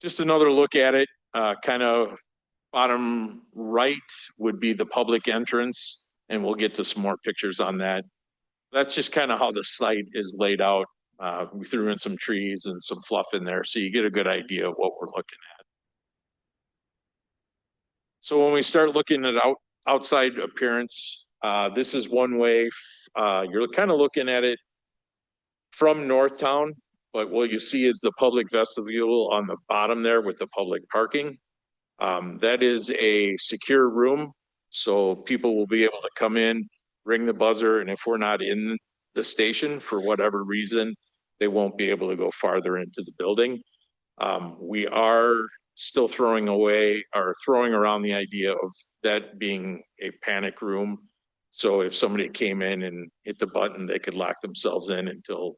Speaker 17: Just another look at it, kind of bottom right would be the public entrance, and we'll get to some more pictures on that. That's just kind of how the site is laid out. We threw in some trees and some fluff in there, so you get a good idea of what we're looking at. So when we start looking at outside appearance, this is one way. You're kind of looking at it from Northtown, but what you see is the public vestibule on the bottom there with the public parking. That is a secure room, so people will be able to come in, ring the buzzer, and if we're not in the station for whatever reason, they won't be able to go farther into the building. We are still throwing around the idea of that being a panic room. So if somebody came in and hit the button, they could lock themselves in until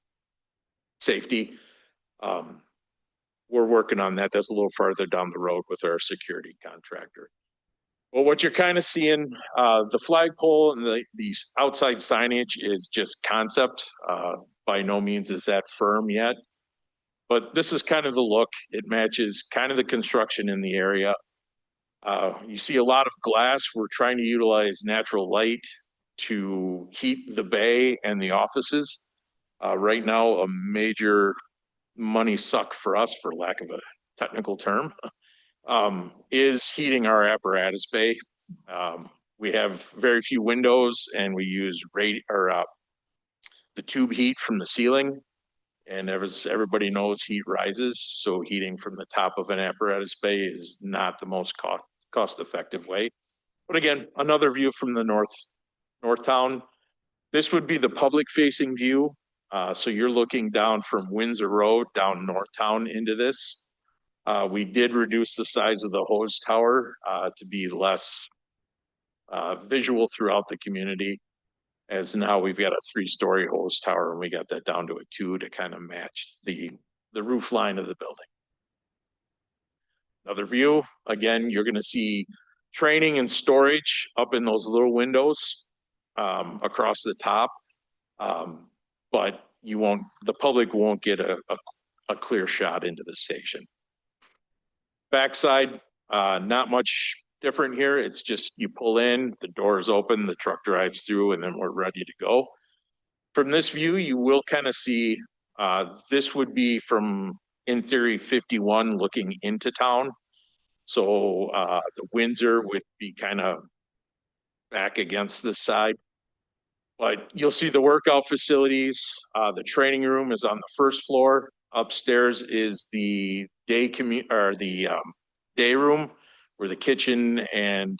Speaker 17: safety. We're working on that. That's a little farther down the road with our security contractor. Well, what you're kind of seeing, the flagpole and these outside signage is just concept. By no means is that firm yet. But this is kind of the look. It matches kind of the construction in the area. You see a lot of glass. We're trying to utilize natural light to heat the bay and the offices. Right now, a major money suck for us, for lack of a technical term, is heating our apparatus bay. We have very few windows, and we use the tube heat from the ceiling. And as everybody knows, heat rises, so heating from the top of an apparatus bay is not the most cost-effective way. But again, another view from the Northtown. This would be the public-facing view. So you're looking down from Windsor Road down Northtown into this. We did reduce the size of the hose tower to be less visual throughout the community, as now we've got a 3-story hose tower, and we got that down to a 2 to kind of match the roof line of the building. Another view, again, you're going to see training and storage up in those little windows across the top, but the public won't get a clear shot into the station. Backside, not much different here. It's just you pull in, the doors open, the truck drives through, and then we're ready to go. From this view, you will kind of see, this would be from, in theory, 51 looking into town. So the Windsor would be kind of back against this side. But you'll see the workout facilities. The training room is on the first floor. Upstairs is the day room, where the kitchen and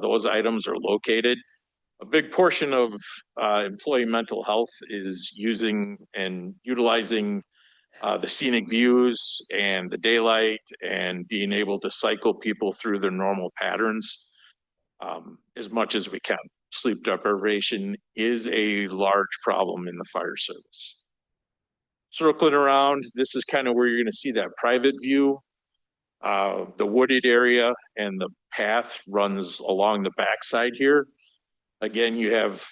Speaker 17: those items are located. A big portion of employee mental health is using and utilizing the scenic views and the daylight and being able to cycle people through their normal patterns as much as we can. Sleep deprivation is a large problem in the fire service. Circling around, this is kind of where you're going to see that private view. The wooded area and the path runs along the backside here. Again, you have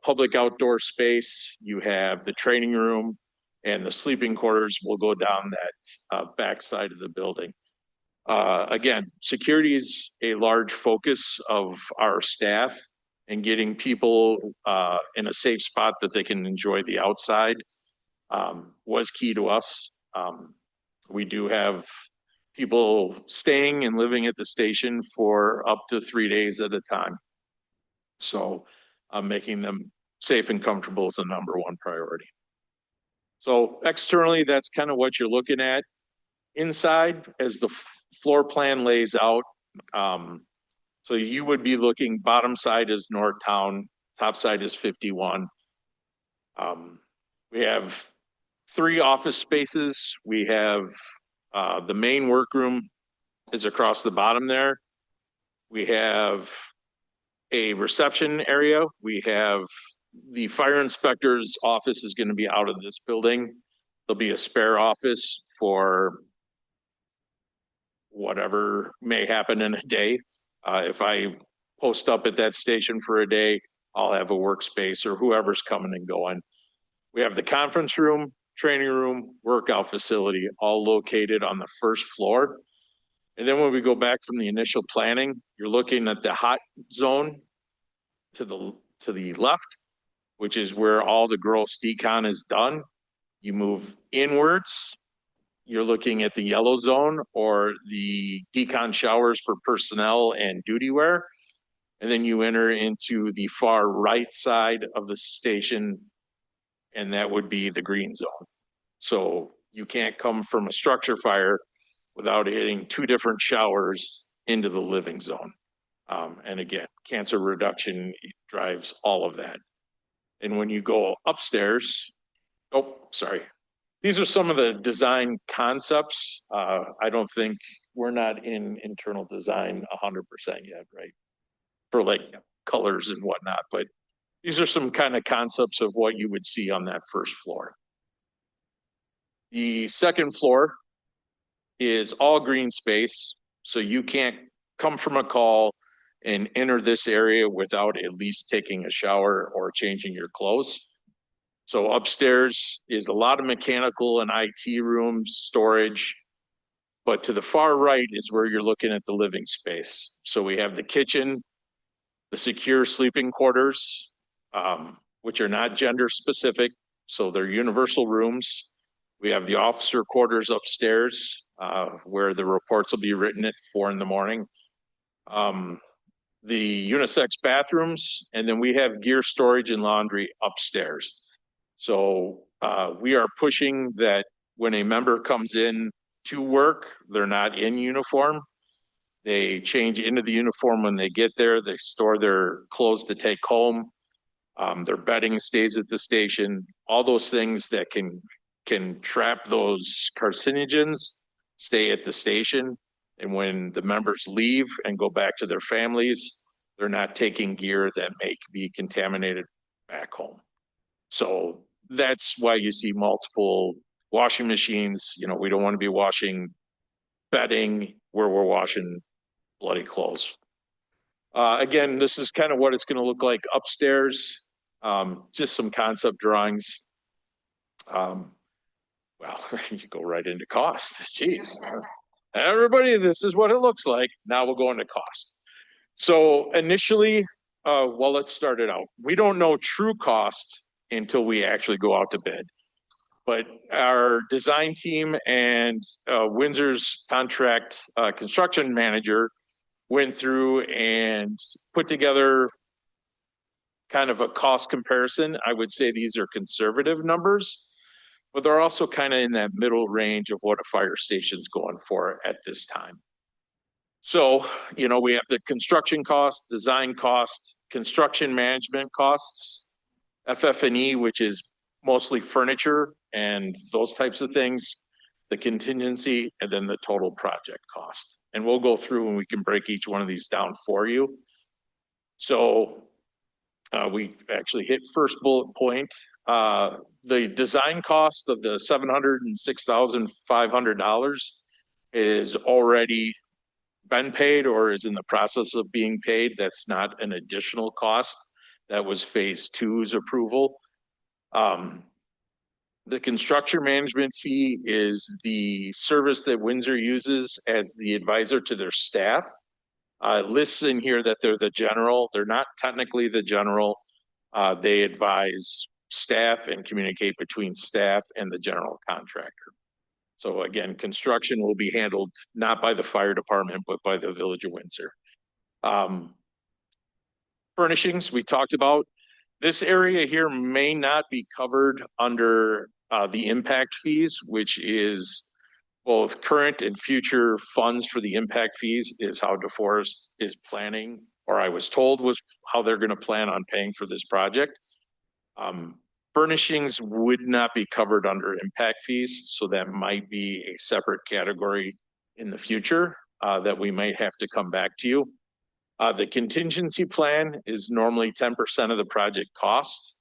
Speaker 17: public outdoor space, you have the training room, and the sleeping quarters will go down that backside of the building. Again, security is a large focus of our staff, and getting people in a safe spot that they can enjoy the outside was key to us. We do have people staying and living at the station for up to 3 days at a time. So making them safe and comfortable is the #1 priority. So externally, that's kind of what you're looking at. Inside, as the floor plan lays out, so you would be looking, bottom side is Northtown, top side is 51. We have 3 office spaces. We have the main workroom is across the bottom there. We have a reception area. We have the fire inspector's office is going to be out of this building. There'll be a spare office for whatever may happen in a day. If I post up at that station for a day, I'll have a workspace, or whoever's coming and going. We have the conference room, training room, workout facility, all located on the first floor.
Speaker 20: And then when we go back from the initial planning, you're looking at the hot zone to the left, which is where all the gross decon is done. You move inwards, you're looking at the yellow zone or the decon showers for personnel and duty wear. And then you enter into the far right side of the station, and that would be the green zone. So you can't come from a structure fire without hitting two different showers into the living zone. And again, cancer reduction drives all of that. And when you go upstairs, oh, sorry. These are some of the design concepts. I don't think we're not in internal design 100% yet, right? For like colors and whatnot, but these are some kind of concepts of what you would see on that first floor. The second floor is all green space, so you can't come from a call and enter this area without at least taking a shower or changing your clothes. So upstairs is a lot of mechanical and IT rooms, storage, but to the far right is where you're looking at the living space. So we have the kitchen, the secure sleeping quarters, which are not gender specific, so they're universal rooms. We have the officer quarters upstairs, where the reports will be written at 4 a.m. The unisex bathrooms, and then we have gear storage and laundry upstairs. So we are pushing that when a member comes in to work, they're not in uniform. They change into the uniform when they get there. They store their clothes to take home. Their bedding stays at the station. All those things that can trap those carcinogens stay at the station. And when the members leave and go back to their families, they're not taking gear that may be contaminated back home. So that's why you see multiple washing machines. You know, we don't want to be washing bedding where we're washing bloody clothes. Again, this is kind of what it's going to look like upstairs. Just some concept drawings. Well, you go right into cost. Jeez. Everybody, this is what it looks like. Now we'll go into cost. So initially, well, let's start it out. We don't know true cost until we actually go out to bid. But our design team and Windsor's contract construction manager went through and put together kind of a cost comparison. I would say these are conservative numbers, but they're also kind of in that middle range of what a fire station's going for at this time. So, you know, we have the construction cost, design cost, construction management costs, FF&E, which is mostly furniture and those types of things, the contingency, and then the total project cost. And we'll go through and we can break each one of these down for you. So we actually hit first bullet point. The design cost of the $706,500 is already been paid or is in the process of being paid. That's not an additional cost. That was phase 2's approval. The construction management fee is the service that Windsor uses as the advisor to their staff. Lists in here that they're the general. They're not technically the general. They advise staff and communicate between staff and the general contractor. So again, construction will be handled not by the fire department, but by the Village of Windsor. Furnishings, we talked about. This area here may not be covered under the impact fees, which is both current and future funds for the impact fees is how DeForest is planning, or I was told was how they're going to plan on paying for this project. Furnishings would not be covered under impact fees, so that might be a separate category in the future that we might have to come back to you. The contingency plan is normally 10% of the project cost.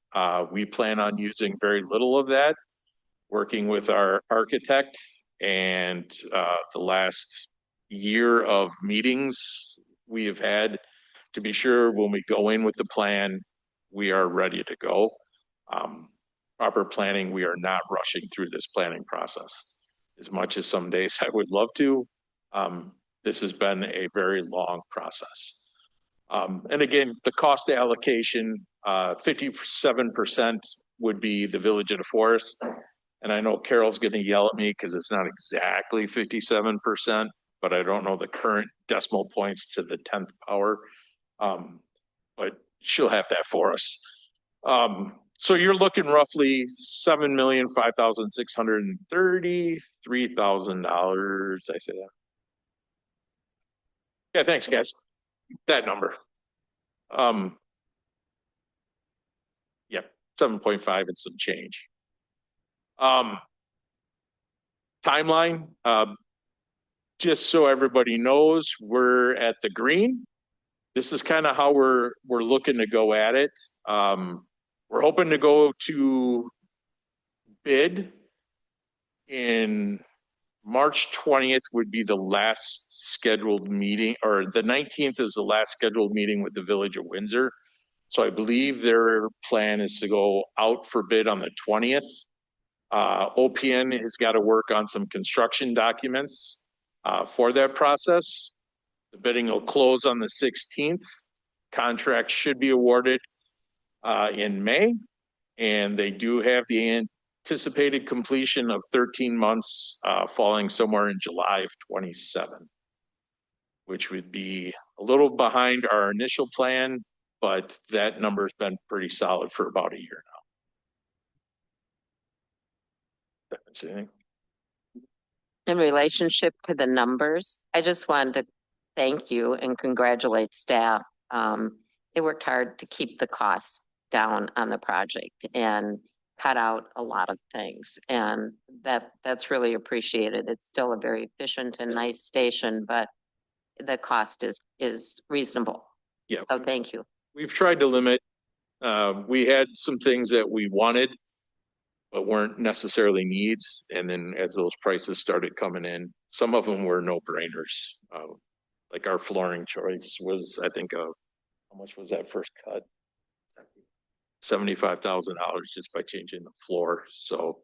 Speaker 20: We plan on using very little of that, working with our architect, and the last year of meetings we have had to be sure when we go in with the plan, we are ready to go. Proper planning, we are not rushing through this planning process. As much as some days I would love to,
Speaker 17: This has been a very long process. And again, the cost allocation, 57% would be the Village of DeForest. And I know Carol's going to yell at me because it's not exactly 57%, but I don't know the current decimal points to the 10th power. But she'll have that for us. So you're looking roughly $7,563,300. I say that. Yeah, thanks, guys. That number. Yep, 7.5 and some change. Timeline, just so everybody knows, we're at the green. This is kind of how we're looking to go at it. We're hoping to go to bid in March 20th would be the last scheduled meeting, or the 19th is the last scheduled meeting with the Village of Windsor. So I believe their plan is to go out for bid on the 20th. OPN has got to work on some construction documents for that process. The bidding will close on the 16th. Contract should be awarded in May, and they do have the anticipated completion of 13 months falling somewhere in July of 27, which would be a little behind our initial plan, but that number's been pretty solid for about a year now. That's anything.
Speaker 1: In relationship to the numbers, I just wanted to thank you and congratulate staff. They worked hard to keep the costs down on the project and cut out a lot of things, and that's really appreciated. It's still a very efficient and nice station, but the cost is reasonable.
Speaker 17: Yeah.
Speaker 1: So thank you.
Speaker 17: We've tried to limit. We had some things that we wanted, but weren't necessarily needs. And then as those prices started coming in, some of them were no-brainers. Like our flooring choice was, I think, how much was that first cut? $75,000 just by changing the floor. So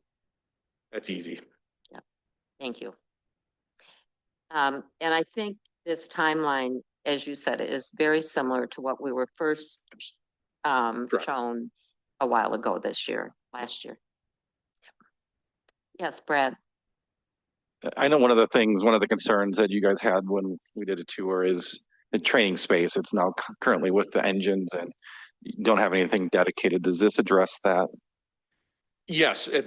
Speaker 17: that's easy.
Speaker 1: Yeah, thank you. And I think this timeline, as you said, is very similar to what we were first shown a while ago last year. Yes, Brad.
Speaker 5: I know one of the concerns that you guys had when we did a tour is the training space. It's now currently with the engines and you don't have anything dedicated. Does this address that?
Speaker 17: Yes, at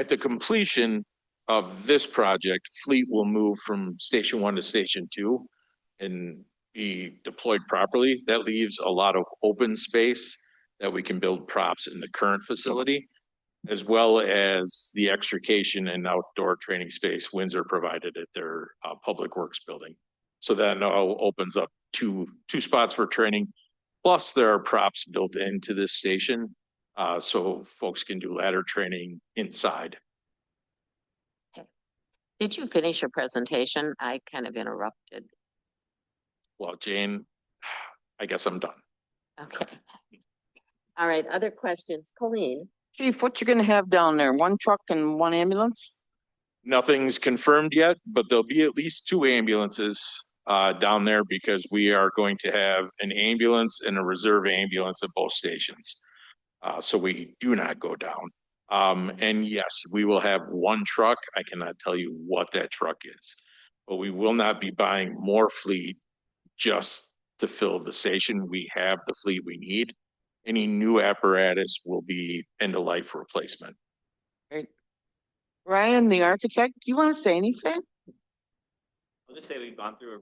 Speaker 17: the completion of this project, fleet will move from Station 1 to Station 2 and be deployed properly. That leaves a lot of open space that we can build props in the current facility, as well as the extrication and outdoor training space Windsor provided at their Public Works building. So that now opens up two spots for training. Plus, there are props built into this station, so folks can do ladder training inside.
Speaker 1: Did you finish your presentation? I kind of interrupted.
Speaker 17: Well, Jane, I guess I'm done.
Speaker 1: Okay. All right, other questions? Colleen?
Speaker 13: Chief, what you gonna have down there? One truck and one ambulance?
Speaker 17: Nothing's confirmed yet, but there'll be at least 2 ambulances down there because we are going to have an ambulance and a reserve ambulance at both stations. So we do not go down. And yes, we will have 1 truck. I cannot tell you what that truck is, but we will not be buying more fleet just to fill the station. We have the fleet we need. Any new apparatus will be end of life replacement.
Speaker 13: Great. Ryan, the architect, do you want to say anything?
Speaker 21: I'll just say we've gone through a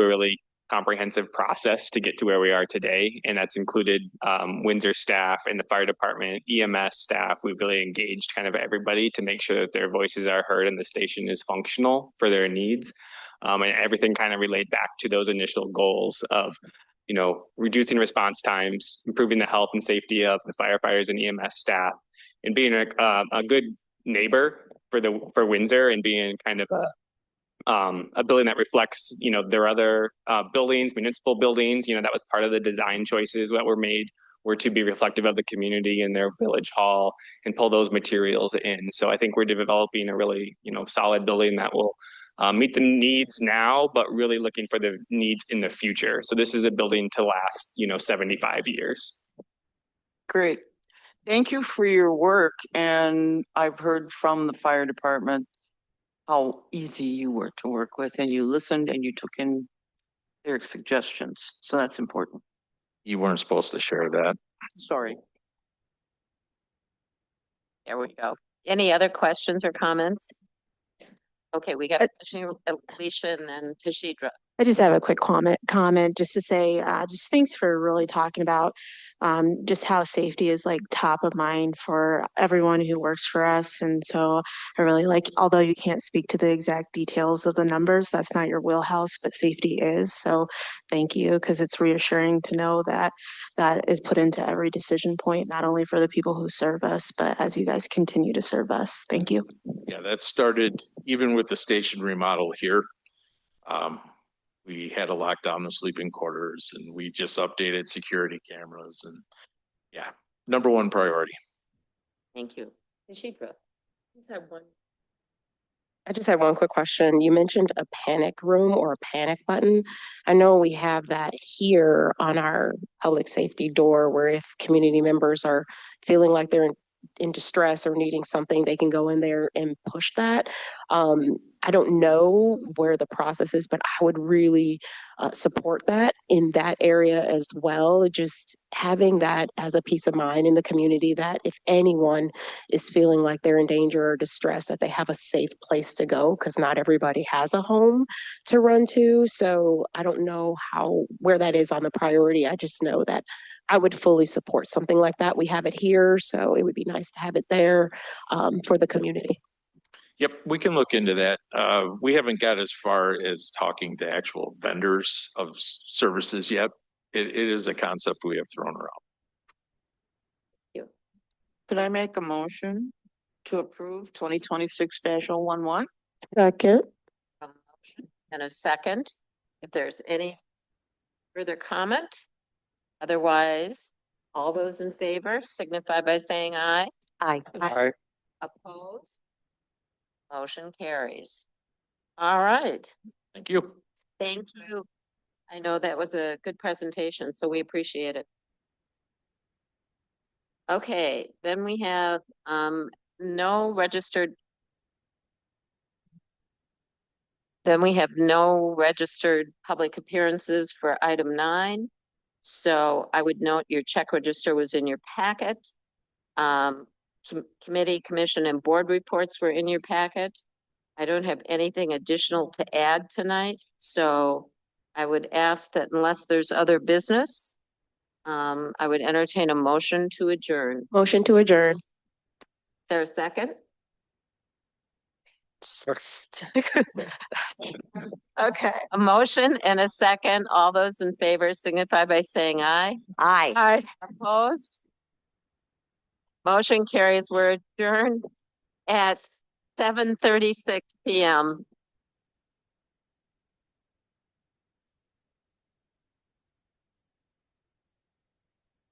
Speaker 21: really comprehensive process to get to where we are today. And that's included Windsor staff and the fire department, EMS staff. We've really engaged kind of everybody to make sure that their voices are heard and the station is functional for their needs. And everything kind of relayed back to those initial goals of, reducing response times, improving the health and safety of the firefighters and EMS staff, and being a good neighbor for Windsor and being kind of a building that reflects, their other buildings, municipal buildings. That was part of the design choices that were made were to be reflective of the community in their village hall and pull those materials in. So I think we're developing a really, solid building that will meet the needs now, but really looking for the needs in the future. So this is a building to last, 75 years.
Speaker 13: Great. Thank you for your work. And I've heard from the fire department how easy you were to work with, and you listened and you took in their suggestions. So that's important.
Speaker 6: You weren't supposed to share that.
Speaker 13: Sorry.
Speaker 1: There we go. Any other questions or comments? Okay, we got Alicia and then Tashidra.
Speaker 10: I just have a quick comment just to say, just thanks for really talking about just how safety is like top of mind for everyone who works for us. And so I really like, although you can't speak to the exact details of the numbers, that's not your wheelhouse, but safety is. So thank you, because it's reassuring to know that that is put into every decision point, not only for the people who serve us, but as you guys continue to serve us. Thank you.
Speaker 17: Yeah, that started even with the station remodel here. We had to lock down the sleeping quarters and we just updated security cameras and yeah, number one priority.
Speaker 1: Thank you. Tashidra.
Speaker 12: I just have one quick question. You mentioned a panic room or a panic button. I know we have that here on our public safety door where if community members are feeling like they're in distress or needing something, they can go in there and push that. I don't know where the process is, but I would really support that in that area as well. Just having that as a peace of mind in the community that if anyone is feeling like they're in danger or distress, that they have a safe place to go, because not everybody has a home to run to. So I don't know where that is on the priority. I just know that I would fully support something like that. We have it here, so it would be nice to have it there for the community.
Speaker 17: Yep, we can look into that. We haven't got as far as talking to actual vendors of services yet. It is a concept we have thrown around.
Speaker 13: Could I make a motion to approve 2026-011?
Speaker 12: Second.
Speaker 1: A motion and a second. If there's any further comment, otherwise, all those in favor signify by saying aye.
Speaker 4: Aye.
Speaker 3: Aye.
Speaker 1: Opposed? Motion carries. All right.
Speaker 17: Thank you.
Speaker 1: Thank you. I know that was a good presentation, so we appreciate it. Okay, then we have no registered public appearances for item 9. So I would note your check register was in your packet. Committee, commission, and board reports were in your packet. I don't have anything additional to add tonight, so I would ask that unless there's other business, I would entertain a motion to adjourn.
Speaker 12: Motion to adjourn.
Speaker 1: Is there a second?
Speaker 12: Okay.
Speaker 1: A motion and a second. All those in favor signify by saying aye.
Speaker 4: Aye.
Speaker 12: Aye.
Speaker 1: Opposed? Motion carries. We're adjourned at 7:36 p.m.